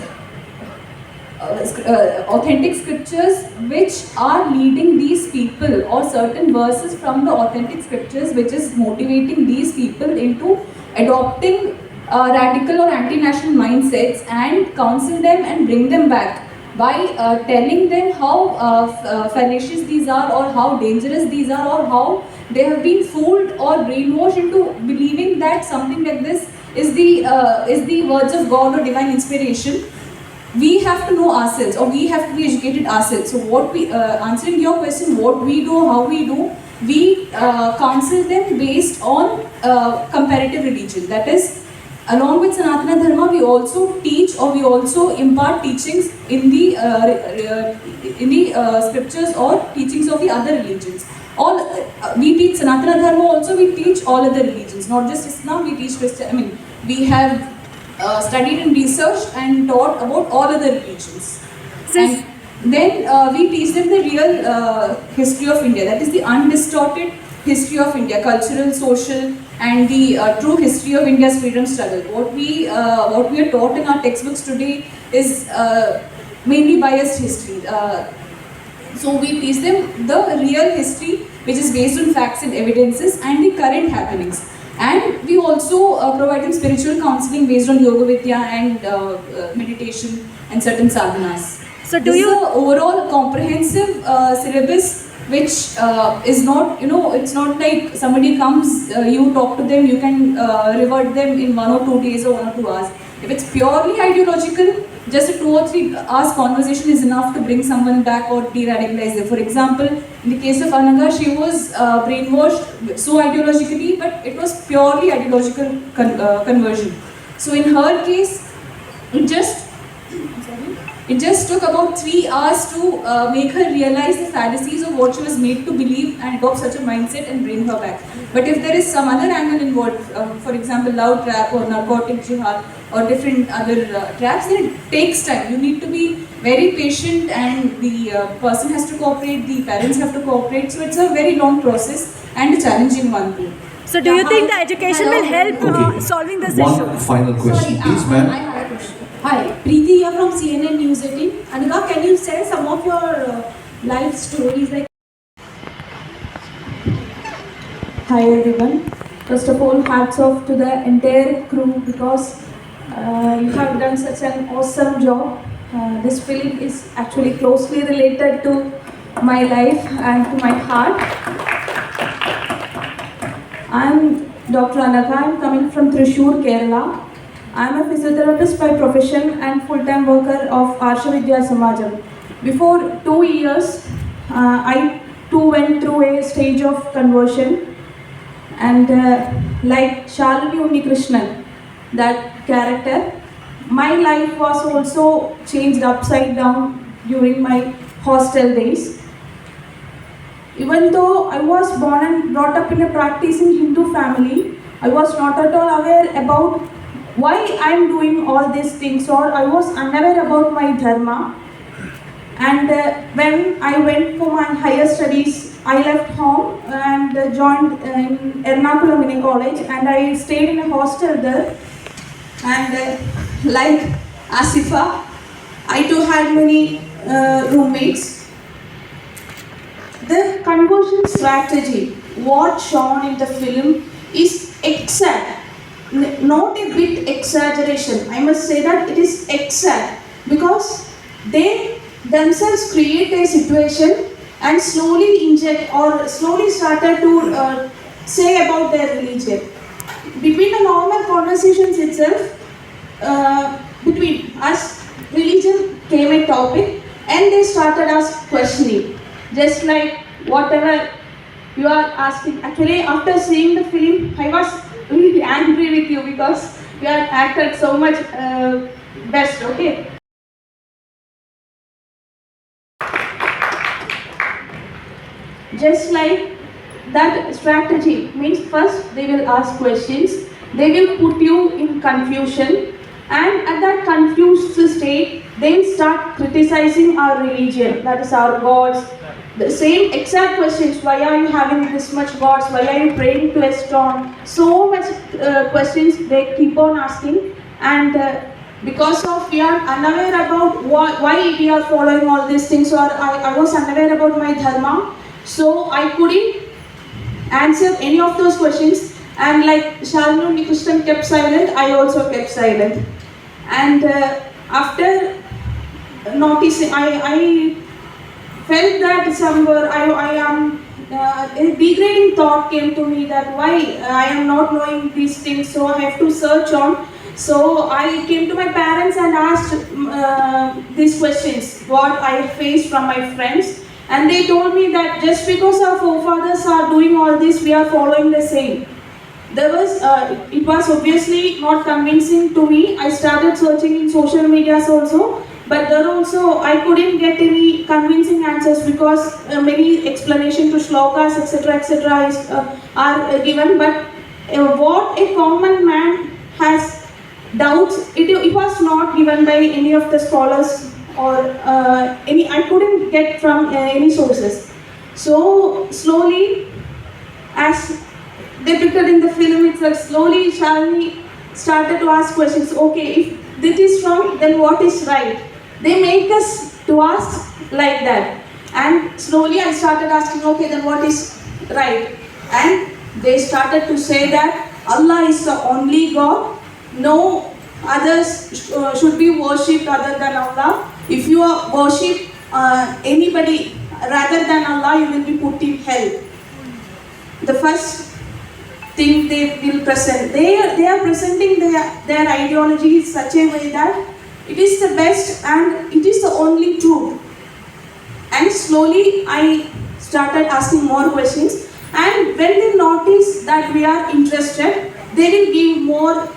authentic scriptures which are leading these people, or certain verses from the authentic scriptures which is motivating these people into adopting radical or anti-national mindsets, and counsel them and bring them back by telling them how fallacious these are, or how dangerous these are, or how they have been fooled or brainwashed into believing that something like this is the words of God or divine inspiration. We have to know ourselves, or we have to be educated ourselves. So what we, answering your question, what we do, how we do, we counsel them based on comparative religion. That is, along with Sanatana Dharma, we also teach, or we also impart teachings in the scriptures or teachings of the other religions. We teach Sanatana Dharma also, we teach all other religions, not just Islam, we teach Christian. I mean, we have studied and researched and taught about all other religions. And then we teach them the real history of India, that is the undistorted history of India, cultural, social, and the true history of India's freedom struggle. What we are taught in our textbooks today is mainly biased history. So we teach them the real history, which is based on facts and evidences and the current happenings. And we also provide them spiritual counseling based on Yoga Vidya and meditation and certain sadhanas. So this is an overall comprehensive syllabus, which is not, it's not like somebody comes, you talk to them, you can revert them in 1 or 2 days or 1 or 2 hours. If it's purely ideological, just a 2 or 3 hours conversation is enough to bring someone back or de-radicalize them. For example, in the case of Anagha, she was brainwashed so ideologically, but it was purely ideological conversion. So in her case, it just took about 3 hours to make her realize the fallacies of what she was made to believe and adopt such a mindset and bring her back. But if there is some other angle involved, for example, love trap or narcotic jihad or different other traps, then it takes time. You need to be very patient, and the person has to cooperate, the parents have to cooperate. So it's a very long process and a challenging one too. So do you think the education will help solving this issue? One final question, please, ma'am. I have a question. Hi, Preeti here from CNN News 18. Anagha, can you share some of your life stories? Hi everyone. First of all, hats off to the entire crew, because you have done such an awesome job. This film is actually closely related to my life and to my heart. I'm Dr. Anagha. I'm coming from Thrissur, Kerala. I'm a physiotherapist by profession and full-time worker of Arsha Vidya Samajam. Before 2 years, I too went through a stage of conversion, and like Shalini Unnikrishnan, that character, my life was also changed upside down during my hostel days. Even though I was born and brought up in a practicing Hindu family, I was not at all aware about why I am doing all these things, or I was unaware about my dharma. And when I went for my higher studies I left home and joined in Ernakulam Mini College, and I stayed in a hostel there. And like Asifa, I too had many roommates. The conversion strategy, what shown in the film, is exact, not a bit exaggeration. I must say that it is exact because they themselves create a situation and slowly inject or slowly started to say about their religion. Between the normal conversations itself, between us, religion came a topic and they started us questioning. Just like whatever you are asking. Actually, after seeing the film, I was really angry with you because you had acted so much best, okay? Just like that strategy means first they will ask questions, they will put you in confusion, and at that confused state, they will start criticizing our religion, that is our gods. The same exact questions, why are you having this much gods, why are you praying to a stone, so much questions they keep on asking, and because of we are unaware about why we are following all these things, or I was unaware about my dharma, so I couldn't answer any of those questions, and like Shalini Nikustan kept silent, I also kept silent. And after noticing, I felt that somewhere I am a degrading thought came to me that why I am not knowing these things, so I have to search on. So I came to my parents and asked these questions, what I faced from my friends, and they told me that just because our forefathers are doing all this, we are following the same. It was obviously not convincing to me. I started searching in social medias also, but there also I couldn't get any convincing answers because many explanations to shlokas, etc., are given. But what a common man has doubts, it was not given by any of the scholars or I couldn't get from any sources. So slowly, as depicted in the film itself, slowly Shalini started to ask questions. Okay, if this is wrong, then what is right? They make us to ask like that. And slowly I started asking, okay, then what is right? And they started to say that Allah is the only God. No others should be worshipped other than Allah. If you worship anybody rather than Allah, you will be put in hell. The first thing they will present, they are presenting their ideology in such a way that it is the best and it is the only truth. And slowly I started asking more questions, and when they notice that we are interested, they will give more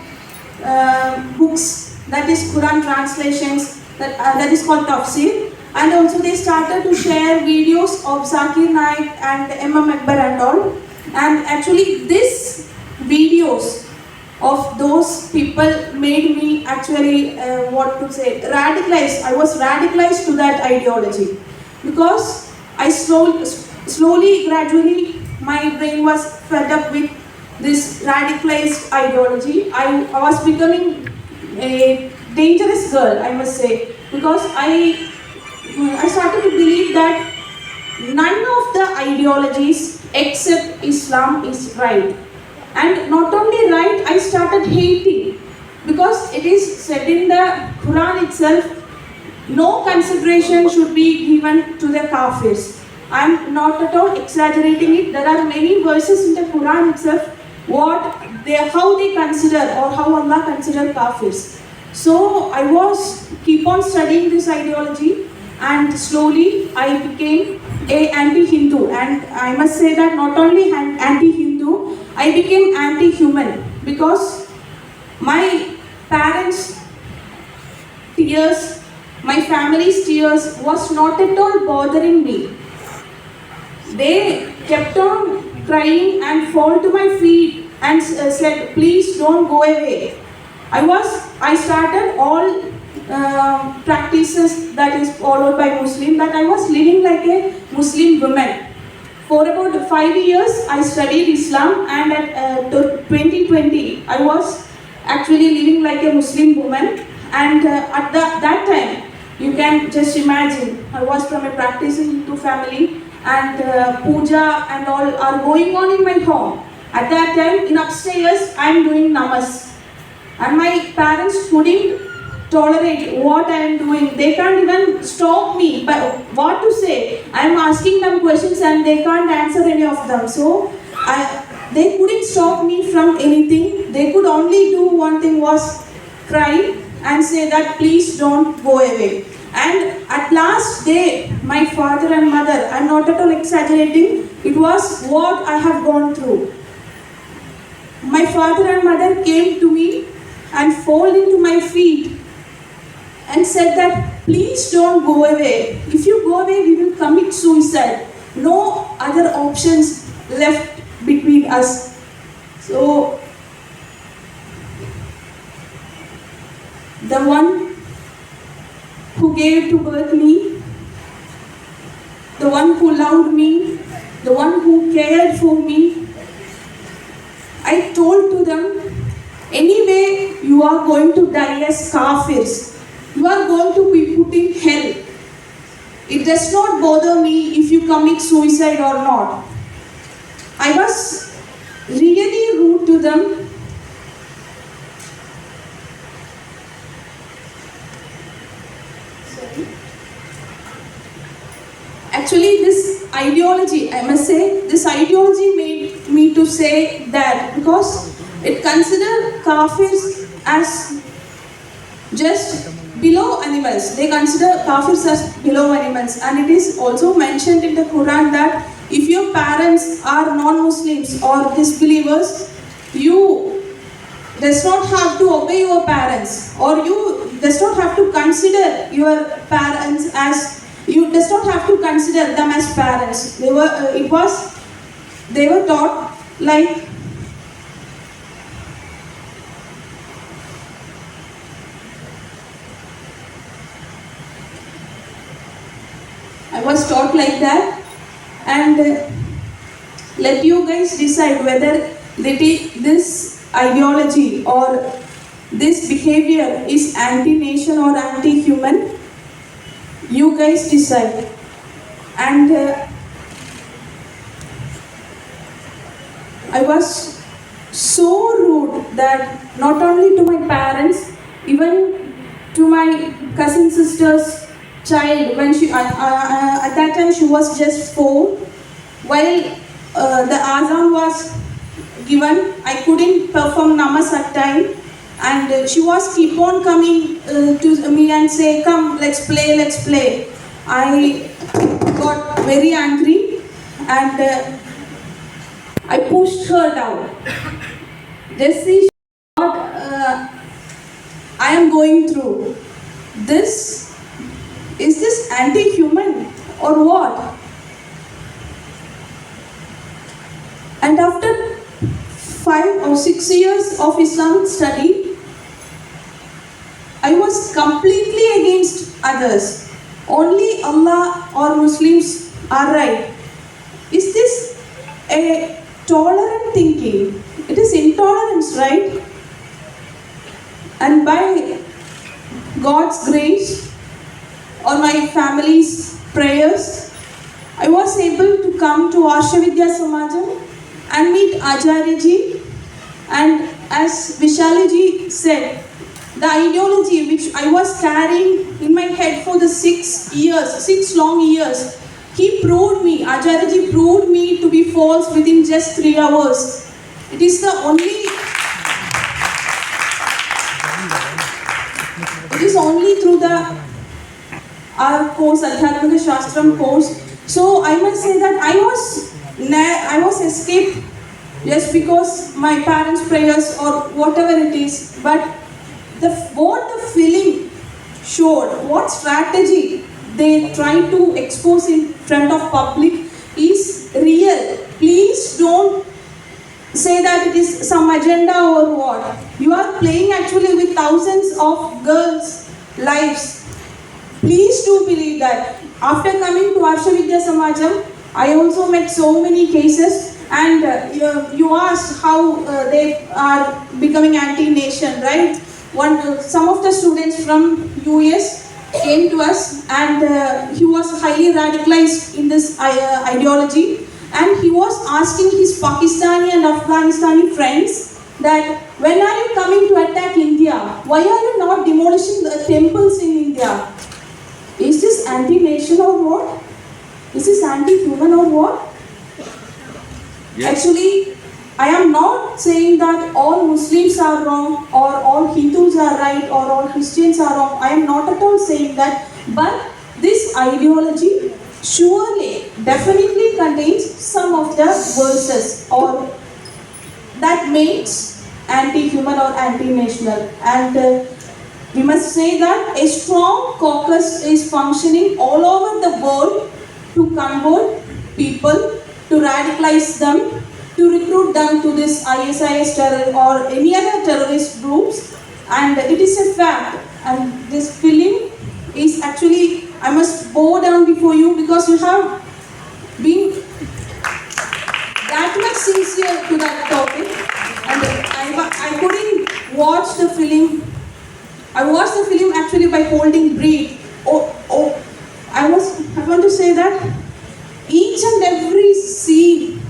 books, that is Quran translations, that is called tafsir, and also they started to share videos of Zakir Naik and Imam Akbar and all. And actually these videos of those people made me actually radicalized. I was radicalized to that ideology because I slowly, gradually, my brain was fed up with this radicalized ideology. I was becoming a dangerous girl, I must say, because I started to believe that none of the ideologies except Islam is right. And not only right, I started hating, because it is said in the Quran itself, no consideration should be given to the kafirs. I am not at all exaggerating it. There are many verses in the Quran itself how they consider or how Allah consider kafirs. So I keep on studying this ideology, and slowly I became a anti-Hindu, and I must say that not only anti-Hindu, I became anti-human, because my parents' tears, my family's tears was not at all bothering me. They kept on crying and fall to my feet and said, please don't go away. I started all practices that is followed by Muslim, that I was living like a Muslim woman. For about 5 years, I studied Islam, and at 2020, I was actually living like a Muslim woman. And at that time, you can just imagine, I was from a practicing Hindu family, and puja and all are going on in my home. At that time, in upstairs, I am doing namas, and my parents couldn't tolerate what I am doing. They can't even stop me. But what to say? I am asking them questions and they can't answer any of them. So they couldn't stop me from anything. They could only do one thing, was cry and say that please don't go away. And at last day, my father and mother, I'm not at all exaggerating, it was what I have gone through. My father and mother came to me and fell into my feet and said that please don't go away. If you go away, we will commit suicide. No other options left between us. So the one who gave to birth me, the one who loved me, the one who cared for me, I told to them, anyway you are going to die as kafirs. You are going to be put in hell. It does not bother me if you commit suicide or not. I was really rude to them. Sorry. Actually, this ideology, I must say, this ideology made me to say that, because it considered kafirs as just below animals. They consider kafirs as below animals, and it is also mentioned in the Quran that if your parents are non-Muslims or disbelievers, you does not have to obey your parents, or you does not have to consider your parents as, you does not have to consider them as parents. They were taught like I was taught like that, and let you guys decide whether this ideology or this behavior is anti-nation or anti-human. You guys decide. And I was so rude that not only to my parents, even to my cousin sister's child, when she at that time she was just 4. While the azan was given, I couldn't perform namas at time, and she was keep on coming to me and say, come, let's play. I got very angry and I pushed her down. Just see what I am going through. Is this anti-human or what? And after 5 or 6 years of Islamic study, I was completely against others. Only Allah or Muslims are right. Is this a tolerant thinking? It is intolerance, right? And by God's grace or my family's prayers, I was able to come to Arshavidya Samajam and meet Acharya Ji. And as Vishali Ji said, the ideology which I was carrying in my head for the 6 long years, he proved me, Acharya Ji proved me to be false within just 3 hours. It is only through our course, Adhyatmika Shastram course. So I must say that I was escaped just because my parents' prayers or whatever it is. But what the film showed, what strategy they try to expose in front of public is real. Please don't say that it is some agenda or what. You are playing actually with thousands of girls' lives. Please do believe that. After coming to Arshavidya Samajam, I also met so many cases, and you asked how they are becoming anti-nation, right? Some of the students from US came to us, and he was highly radicalized in this ideology, and he was asking his Pakistani and Afghanistani friends that when are you coming to attack India? Why are you not demolishing the temples in India? Is this anti-nation or what? Is this anti-human or what? Actually, I am not saying that all Muslims are wrong or all Hindus are right or all Christians are wrong. I am not at all saying that. But this ideology surely, definitely contains some of the verses or that makes anti-human or anti-national. And we must say that a strong caucus is functioning all over the world to convert people, to radicalize them, to recruit them to this ISIS terror or any other terrorist groups. And it is a fact. And this film is actually, I must bow down before you because you have been that much sincere to that topic. And I couldn't watch the film. I watched the film actually by holding breath. I want to say that each and every scene,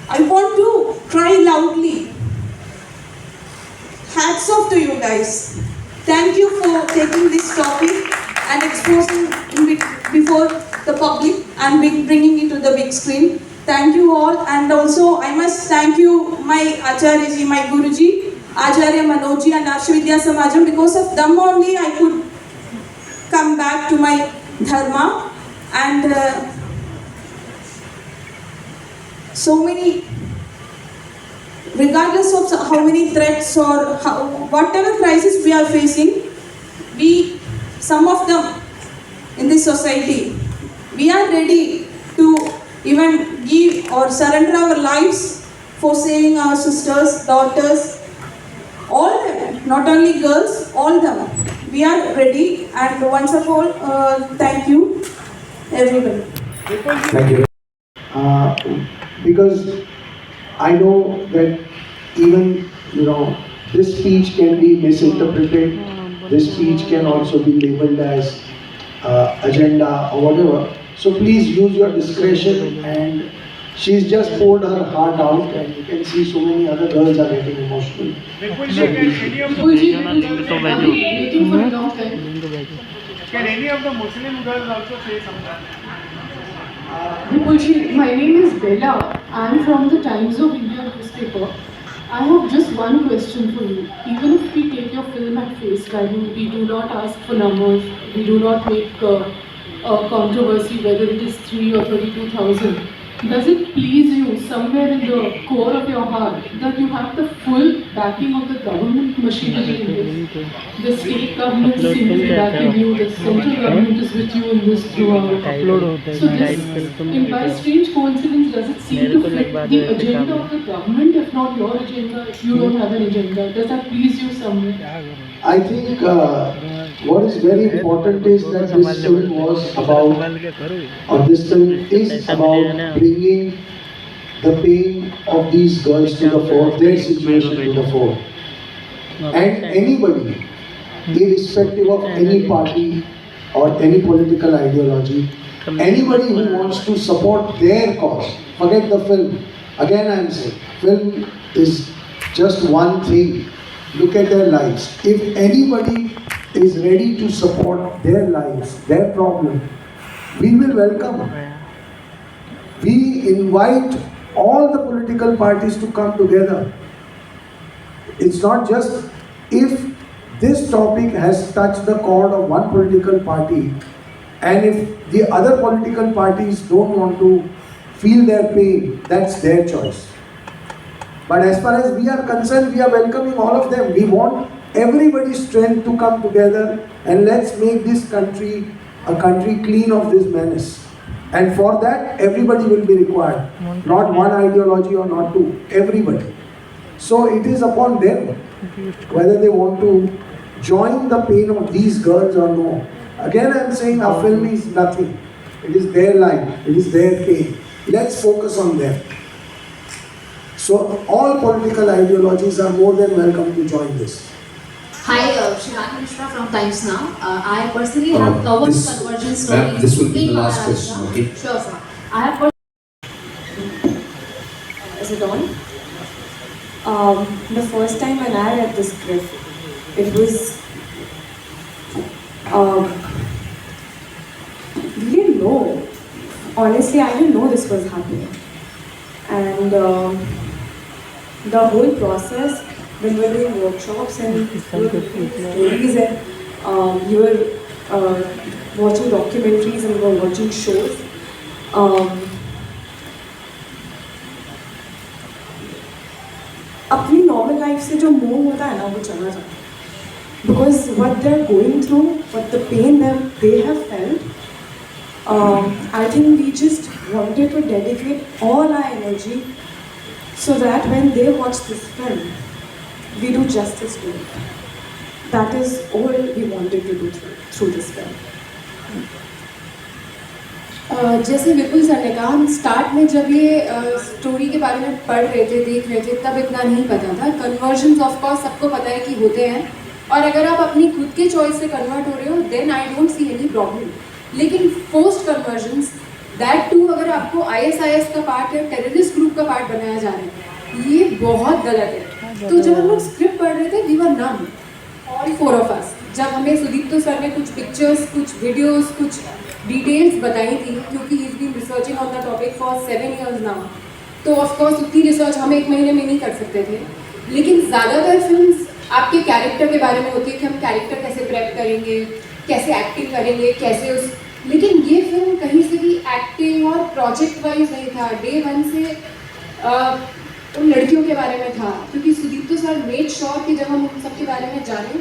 I want to cry loudly. Hats off to you guys. Thank you for taking this topic and exposing it before the public and bringing it to the big screen. Thank you all, and also I must thank you my Acharyaji, my Guruji, Acharya Manojji and Ashvidya Samajam. Because of them only I could come back to my dharma, and so many, regardless of how many threats or whatever crisis we are facing, some of them in this society, we are ready to even give or surrender our lives for saving our sisters, daughters, all them, not only girls, all them. We are ready, and once of all, thank you, everybody. Thank you. Because I know that even, this speech can be misinterpreted. This speech can also be labeled as agenda or whatever. So please use your discretion, and she's just poured her heart out, and you can see so many other girls are getting emotional. Can any of the Muslim girls also say something? Vipulji, my name is Bella. I am from the Times of India newspaper. I have just one question for you. Even if we take your film at face value, we do not ask for numbers, we do not make a controversy whether it is 3 or 32,000. Does it please you somewhere in the core of your heart that you have the full backing of the government machinery in this? The state government seems to be backing you, the central government is with you in this throughout. So this, by strange coincidence, does it seem to fit the agenda of the government? If not your agenda, if you don't have an agenda, does that please you somewhere? I think what is very important is that this film was about, or this film is about bringing the pain of these girls to the fore, their situation to the fore. And anybody, irrespective of any party or any political ideology, anybody who wants to support their cause, forget the film. Again I am saying, film is just one thing. Look at their lives. If anybody is ready to support their lives, their problem, we will welcome. We invite all the political parties to come together. It's not just if this topic has touched the chord of one political party, and if the other political parties don't want to feel their pain, that's their choice. But as far as we are concerned, we are welcoming all of them. We want everybody's strength to come together, and let's make this country a country clean of this menace. And for that, everybody will be required. Not one ideology or not two, everybody. So it is upon them whether they want to join the pain of these girls or no. Again I am saying our film is nothing. It is their life, it is their pain. Let's focus on them. So all political ideologies are more than welcome to join this. Hi, Shivani Mishra from Times Now. I personally have covered conversion stories. This will be the in last Maharashtra. question, okay? Sure, sir. I have. Is it on? The first time when I read the script, it was. We didn't know. Honestly, I didn't know this was happening. And the whole process, when we were doing workshops and we were doing stories and you were watching documentaries and we were watching shows. अपनी normal life से जो move होता है ना वो चला जाता है because what they are going through what the pain that they have felt I think we just wanted to dedicate all our energy so that when they watch this film we do justice to it. That is all we wanted to do through this film. जैसे विपुल sir ने कहा, हम start में जब ये story के बारे में पढ़ रहे थे, देख रहे थे, तब इतना नहीं पता था. कन्वर्जन्स ऑफ कोर्स सबको पता है कि होते हैं, और अगर आप अपनी खुद के चॉइस से कन्वर्ट हो रहे हो then I don't see any problem. लेकिन फोर्स्ड कन्वर्जन्स, दैट टू अगर आपको ISIS का पार्ट या टेररिस्ट ग्रुप का पार्ट बनाया जा रहा है, ये बहुत गलत है. तो जब हम लोग स्क्रिप्ट पढ़ रहे थे we were numb, all 4 of us. जब हमें सुदीप्तो सर ने कुछ पिक्चर्स, कुछ वीडियोस, कुछ डिटेल्स बताई थी, क्योंकि he is been researching on the topic for 7 years now, तो ऑफकोर्स उतनी रिसर्च हम 1 महीने में नहीं कर सकते थे. लेकिन ज़्यादातर फिल्म्स आपके कैरेक्टर के बारे में होती है कि हम कैरेक्टर कैसे प्रेप करेंगे, कैसे एक्टिंग करेंगे, कैसे उस. लेकिन ये फिल्म कहीं से भी एक्टिंग और प्रोजेक्ट वाइज नहीं था. डे 1 से उन लड़कियों के बारे में था, क्योंकि सुदीप्तो सर मेड श्योर कि जब हम उन सब के बारे में जानें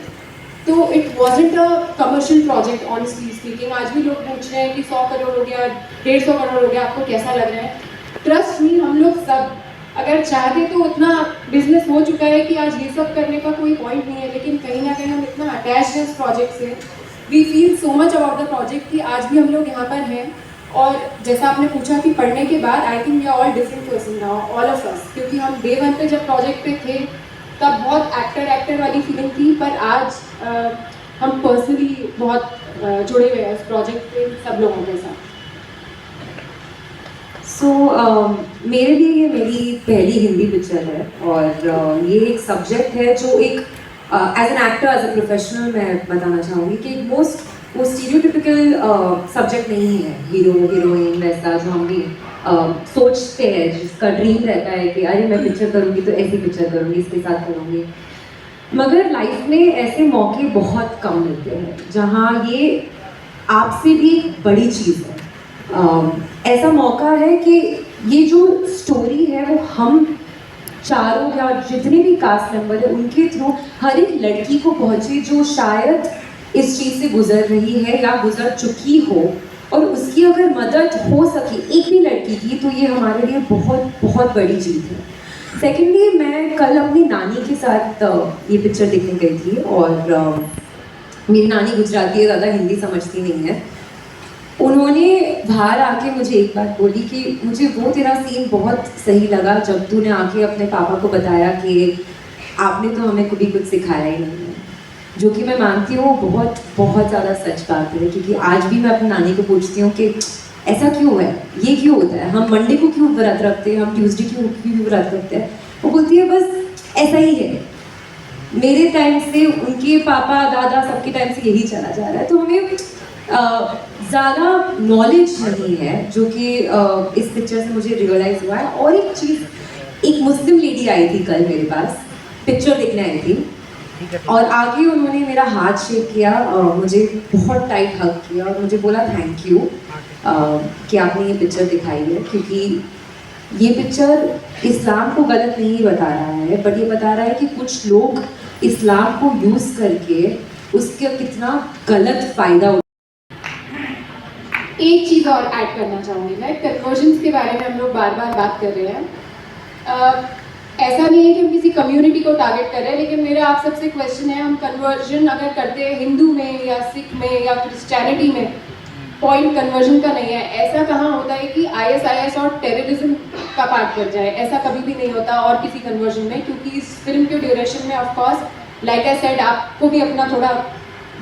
तो it wasn't a commercial project. Honestly speaking, आज भी लोग पूछ रहे हैं कि 100 करोड़ हो गया, 150 करोड़ हो गया, आपको कैसा लग रहा है. ट्रस्ट मी, हम लोग सब अगर चाहते तो उतना बिजनेस हो चुका है कि आज ये सब करने का कोई पॉइंट नहीं है. लेकिन कहीं ना कहीं हम इतना अटैच हैं इस प्रोजेक्ट से, we feel so much about the project कि आज भी हम लोग यहाँ पर हैं. और जैसा आपने पूछा कि पढ़ने के बाद, I think we are all different person now, all of us. क्योंकि हम डे 1 पे जब प्रोजेक्ट पे थे तब बहुत एक्टर वाली फीलिंग थी, पर आज हम पर्सनली बहुत जुड़े हुए हैं उस प्रोजेक्ट पे सब लोगों के साथ. मेरे लिए ये मेरी पहली हिंदी पिक्चर है, और ये एक सब्जेक्ट है जो एक as an actor, as a professional मैं बताना चाहूँगी कि वो स्टीरियोटिपिकल सब्जेक्ट नहीं है. हीरो हीरोइन वैसा जो हम भी सोचते हैं, जिसका ड्रीम रहता है कि अरे मैं पिक्चर करूँगी तो ऐसी पिक्चर करूँगी, इसके साथ करूँगी. मगर लाइफ में ऐसे मौके बहुत कम मिलते हैं जहाँ ये आपसे भी एक बड़ी चीज़ है. ऐसा मौका है कि ये जो स्टोरी है वो हम चारों या जितने भी कास्ट मेंबर है उनके थ्रू हर एक लड़की को पहुँचे जो शायद इस चीज़ से गुजर रही है या गुजर चुकी हो, और उसकी अगर मदद हो सके एक भी लड़की की, तो ये हमारे लिए बहुत बहुत बड़ी चीज़ है. सेकेंडली, मैं कल अपनी नानी के साथ ये पिक्चर देखने गई थी, और मेरी नानी गुजराती है, ज़्यादा हिंदी समझती नहीं है. उन्होंने बाहर आके मुझे एक बात बोली कि मुझे वो तेरा सीन बहुत सही लगा जब तूने आके अपने पापा को बताया कि आपने तो हमें कभी कुछ सिखाया ही नहीं है. जो कि मैं मानती हूँ बहुत बहुत ज़्यादा सच बात है, क्योंकि आज भी मैं अपनी नानी को पूछती हूँ कि ऐसा क्यों है, ये क्यों होता है, हम मंडे को क्यों व्रत रखते हैं, हम ट्यूसडे क्यों व्रत रखते हैं. वो बोलती है बस ऐसा ही है, मेरे टाइम से, उनके पापा दादा सबके टाइम से यही चला जा रहा है. तो हमें ज़्यादा नॉलेज नहीं है, जो कि इस पिक्चर से मुझे रियलाइज़ हुआ है. और एक चीज़, एक मुस्लिम लेडी आई थी कल मेरे पास, पिक्चर देखने आई थी, और आगे उन्होंने मेरा हाथ शेक किया, मुझे बहुत टाइट हग किया और मुझे बोला थैंक यू कि आपने ये पिक्चर दिखाई है. क्योंकि ये पिक्चर इस्लाम को गलत नहीं बता रहा है, बट ये बता रहा है कि कुछ लोग इस्लाम को यूज़ करके उसका कितना गलत फ़ायदा. एक चीज़ और ऐड करना चाहूँगी मैं, कन्वर्जन्स के बारे में हम लोग बार बार बात कर रहे हैं. ऐसा नहीं है कि हम किसी कम्युनिटी को टारगेट कर रहे हैं, लेकिन मेरा आप सबसे क्वेश्चन है, हम कन्वर्जन अगर करते हैं हिंदू में या सिख में या क्रिश्चियनिटी में, पॉइंट कन्वर्जन का नहीं है। ऐसा कहाँ होता है कि ISIS और टेररिज्म का पार्ट कर जाए, ऐसा कभी भी नहीं होता और किसी कन्वर्जन में, क्योंकि इस फिल्म के ड्यूरेशन में of course like I said आपको भी अपना थोड़ा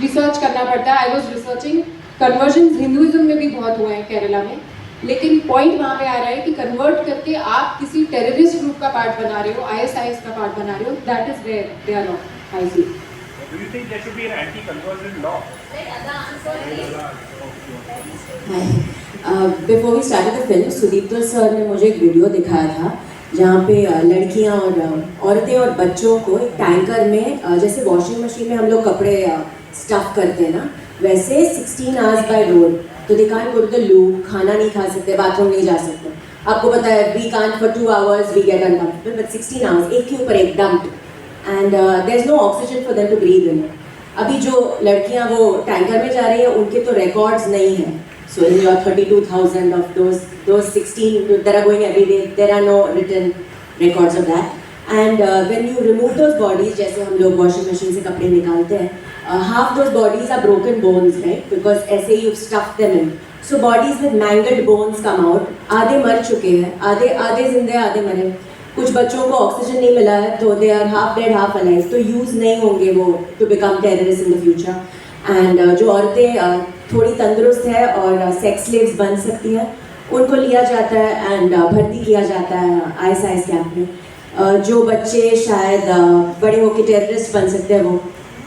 रिसर्च करना पड़ता है। I was researching conversion Hinduism में भी बहुत हुए हैं केरला में, लेकिन पॉइंट वहाँ पे आ रहा है कि कन्वर्ट करके आप किसी टेररिस्ट ग्रुप का पार्ट बना रहे हो, ISIS का पार्ट बना रहे हो, that is where they are not. I see. Do you think there should be an anti-conversion law? Before we started the film, Sudeep sir ने मुझे एक वीडियो दिखाया था जहाँ पे लड़कियाँ और औरतें और बच्चों को एक टैंकर में, जैसे वॉशिंग मशीन में हम लोग कपड़े स्टफ करते हैं ना, वैसे 16 आवर्स बाय रोड, तो they can't go to the loo, खाना नहीं खा सकते, बाथरूम नहीं जा सकते। आपको पता है we can't for 2 hours we get uncomfortable, but 16 hours एक के ऊपर एक dumped, and there is no oxygen for them to breathe in. अभी जो लड़कियां वो टैंकर में जा रही है उनके तो रिकॉर्ड्स नहीं है। So in your 32,000 of those 16 that are going every day, there are no written records of that. And when you remove those bodies, जैसे हम लोग वॉशिंग मशीन से कपड़े निकालते हैं, half those bodies are broken bones, right? Because ऐसे you stuff them in. So bodies with mangled bones come out. आधे मर चुके हैं, आधे जिंदे, आधे मरे। कुछ बच्चों को ऑक्सीजन नहीं मिला है तो they are half dead half alive, तो यूज़ नहीं होंगे वो to become terrorist in the future. And जो औरतें थोड़ी तंदुरुस्त है और सेक्स स्लेव्स बन सकती हैं, उनको लिया जाता है एंड भर्ती किया जाता है ISIS कैंप में। जो बच्चे शायद बड़े होकर टेररिस्ट बन सकते हैं, वो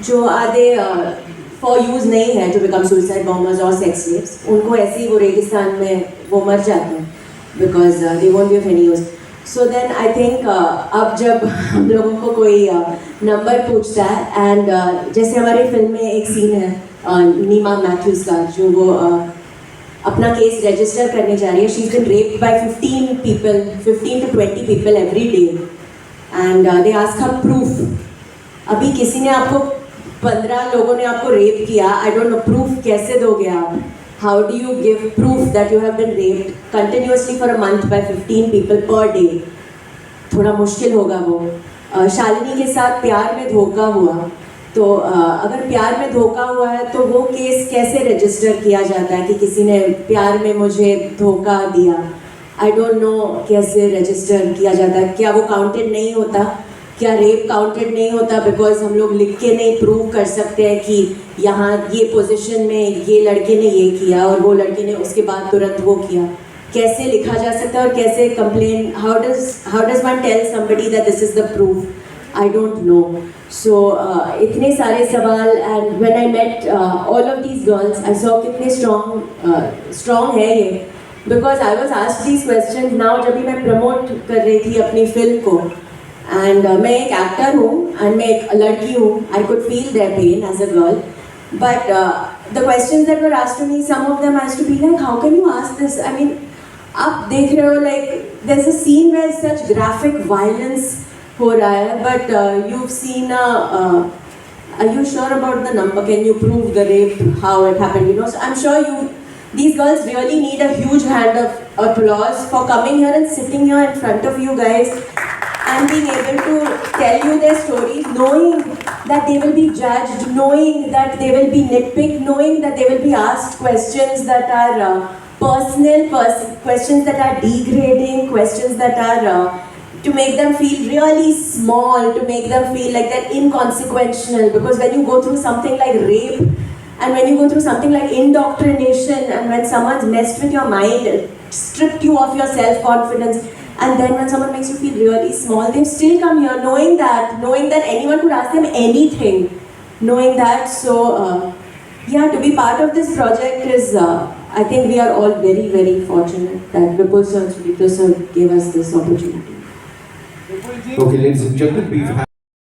जो आधे फॉर यूज़ नहीं है टू बिकम सुसाइड बॉम्बर्स और सेक्स स्लेव्स, उनको ऐसे ही वो रेगिस्तान में वो मर जाते हैं because they won't be of any use. So then I think अब जब हम लोगों को कोई नंबर पूछता है, एंड जैसे हमारी फिल्म में एक सीन है नीमा मैथ्यूज़ का, जो वो अपना केस रजिस्टर करने जा रही है। She is been raped by 15 to 20 people every day, and they ask her proof. अभी किसी ने आपको 15 लोगों ने आपको रेप किया, आई डोंट नो प्रूफ कैसे दोगे आप? How do you give proof that you have been raped continuously for a month by 15 people per day? थोड़ा मुश्किल होगा वो। शालिनी के साथ प्यार में धोखा हुआ, तो अगर प्यार में धोखा हुआ है तो वो केस कैसे रजिस्टर किया जाता है कि किसी ने प्यार में मुझे धोखा दिया? आई डोंट नो कैसे रजिस्टर किया जाता है। क्या वो काउंटेड नहीं होता? क्या रेप काउंटेड नहीं होता बिकॉज हम लोग लिख के नहीं प्रूव कर सकते हैं कि यहाँ ये पोजीशन में ये लड़के ने ये किया और वो लड़के ने उसके बाद तुरंत वो किया? कैसे लिखा जा सकता है और कैसे complain, how does one tell somebody that this is the proof? I don't know. So इतने सारे सवाल, and when I met all of these girls I saw कितने स्ट्रॉन्ग है ये, because I was asked these question now जब भी मैं promote कर रही थी अपनी फिल्म को। एंड मैं एक एक्टर हूँ एंड मैं एक लड़की हूँ, I could feel their pain as a girl, but the questions that were asked to me, some of them I used to be like how can you ask this? I mean आप देख रहे हो like there is a scene where such graphic violence हो रहा है, but you've seen are you sure about the number? Can you prove the rape, how it happened? You know, so I'm sure these girls really need a huge hand of applause for coming here and sitting here in front of you guys and being able to tell you their stories, knowing that they will be judged, knowing that they will be nitpicked, knowing that they will be asked questions that are personal, questions that are degrading, questions that are to make them feel really small, to make them feel like they're inconsequential. Because when you go through something like rape, and when you go through something like indoctrination, and when someone's messed with your mind, stripped you of your self-confidence, and then when someone makes you feel really small, they still come here knowing that anyone could ask them anything, knowing that. So yeah, to be part of this project is I think we are all very, very fortunate that Vipul sir and Sudipta sir gave us this opportunity. Okay, ladies and gentlemen, we've had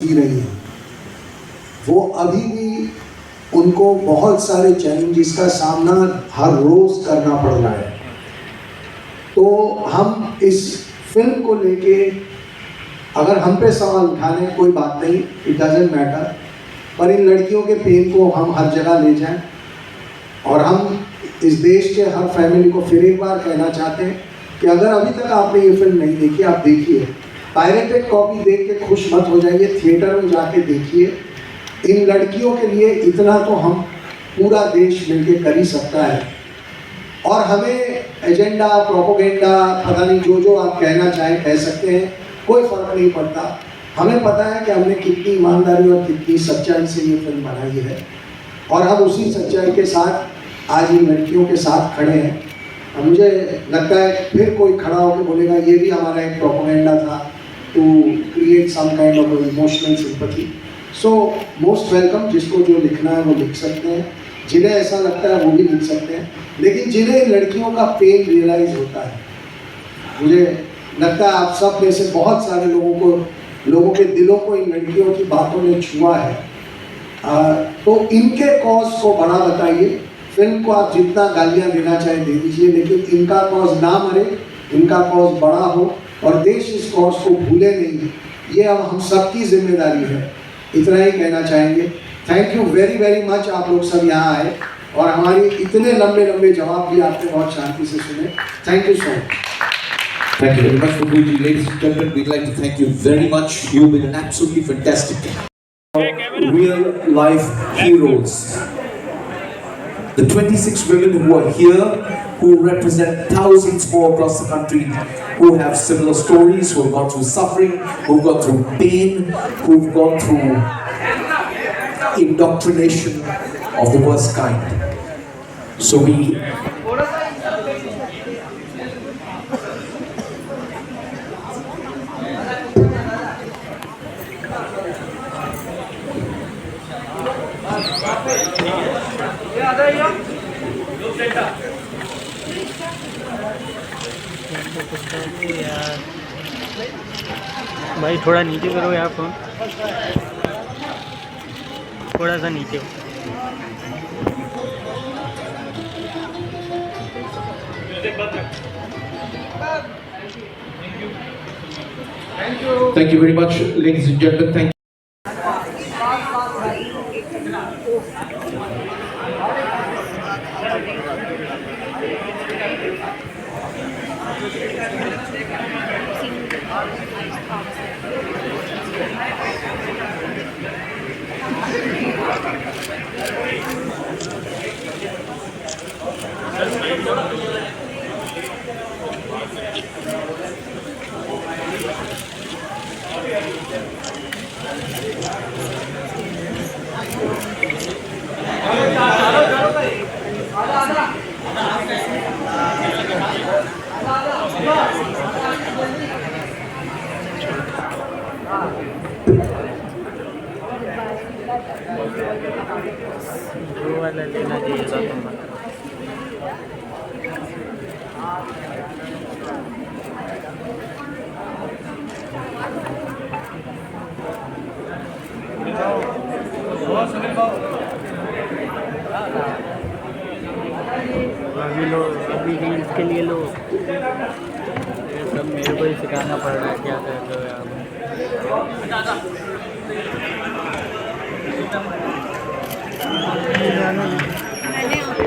रही है, वो अभी भी उनको बहुत सारे challenges का सामना हर रोज करना पड़ रहा है। तो हम इस फिल्म को लेके अगर हम पे सवाल उठाने कोई बात नहीं, इट डजंट मैटर, पर इन लड़कियों के पेन को हम हर जगह ले जाएं। और हम इस देश के हर फैमिली को फिर एक बार कहना चाहते हैं कि अगर अभी तक आपने ये फिल्म नहीं देखी, आप देखिए। पायरेटेड कॉपी देख के खुश मत हो जाइए, थिएटर में जाके देखिए। इन लड़कियों के लिए इतना तो हम पूरा देश मिलके कर ही सकता है और हमें एजेंडा, प्रोपोगेंडा, पता नहीं जो आप कहना चाहें कह सकते हैं, कोई फर्क नहीं पड़ता। हमें पता है कि हमने कितनी ईमानदारी और कितनी सच्चाई से ये फिल्म बनाई है और हम उसी सच्चाई के साथ आज इन लड़कियों के साथ खड़े हैं। और मुझे लगता है फिर कोई खड़ा होकर बोलेगा ये भी हमारा एक प्रोपोगेंडा था to create some kind of emotional sympathy. So most welcome, जिसको जो लिखना है वो लिख सकते हैं, जिन्हें ऐसा लगता है वो भी लिख सकते हैं, लेकिन जिन्हें लड़कियों का पेन रियलाइज होता है, मुझे लगता है आप सब में से बहुत सारे लोगों के दिलों को इन लड़कियों की बातों ने छुआ है, तो इनके कॉज को बड़ा बताइए। फिल्म को आप जितना गालियाँ देना चाहें दे दीजिए, लेकिन इनका कॉज ना मरे, इनका कॉज बड़ा हो और देश इस कॉज को भूले नहीं, ये अब हम सबकी जिम्मेदारी है। इतना ही कहना चाहेंगे। Thank you very very much, आप लोग सब यहाँ आए और हमारी इतने लंबे लंबे जवाब भी आपने बहुत शांति से सुने। Thank you so much. Thank you very much for being here, ladies and gentlemen. We'd like to thank you very much. You've been an absolutely fantastic real life heroes. The 26 women who are here, who represent thousands more across the country, who have similar stories, who have gone through suffering, who've gone through pain, who've gone through indoctrination of the worst kind. So we भाई थोड़ा नीचे करो यार phone, थोड़ा सा नीचे हो। thank you very much, ladies and gentlemen. Thank you. जो वाला लेना चाहिए था तुम बताओ। अभी लो, अभी रील्स के लिए लो, ये सब मेरे को ही सिखाना पड़ रहा है क्या करते हो यार।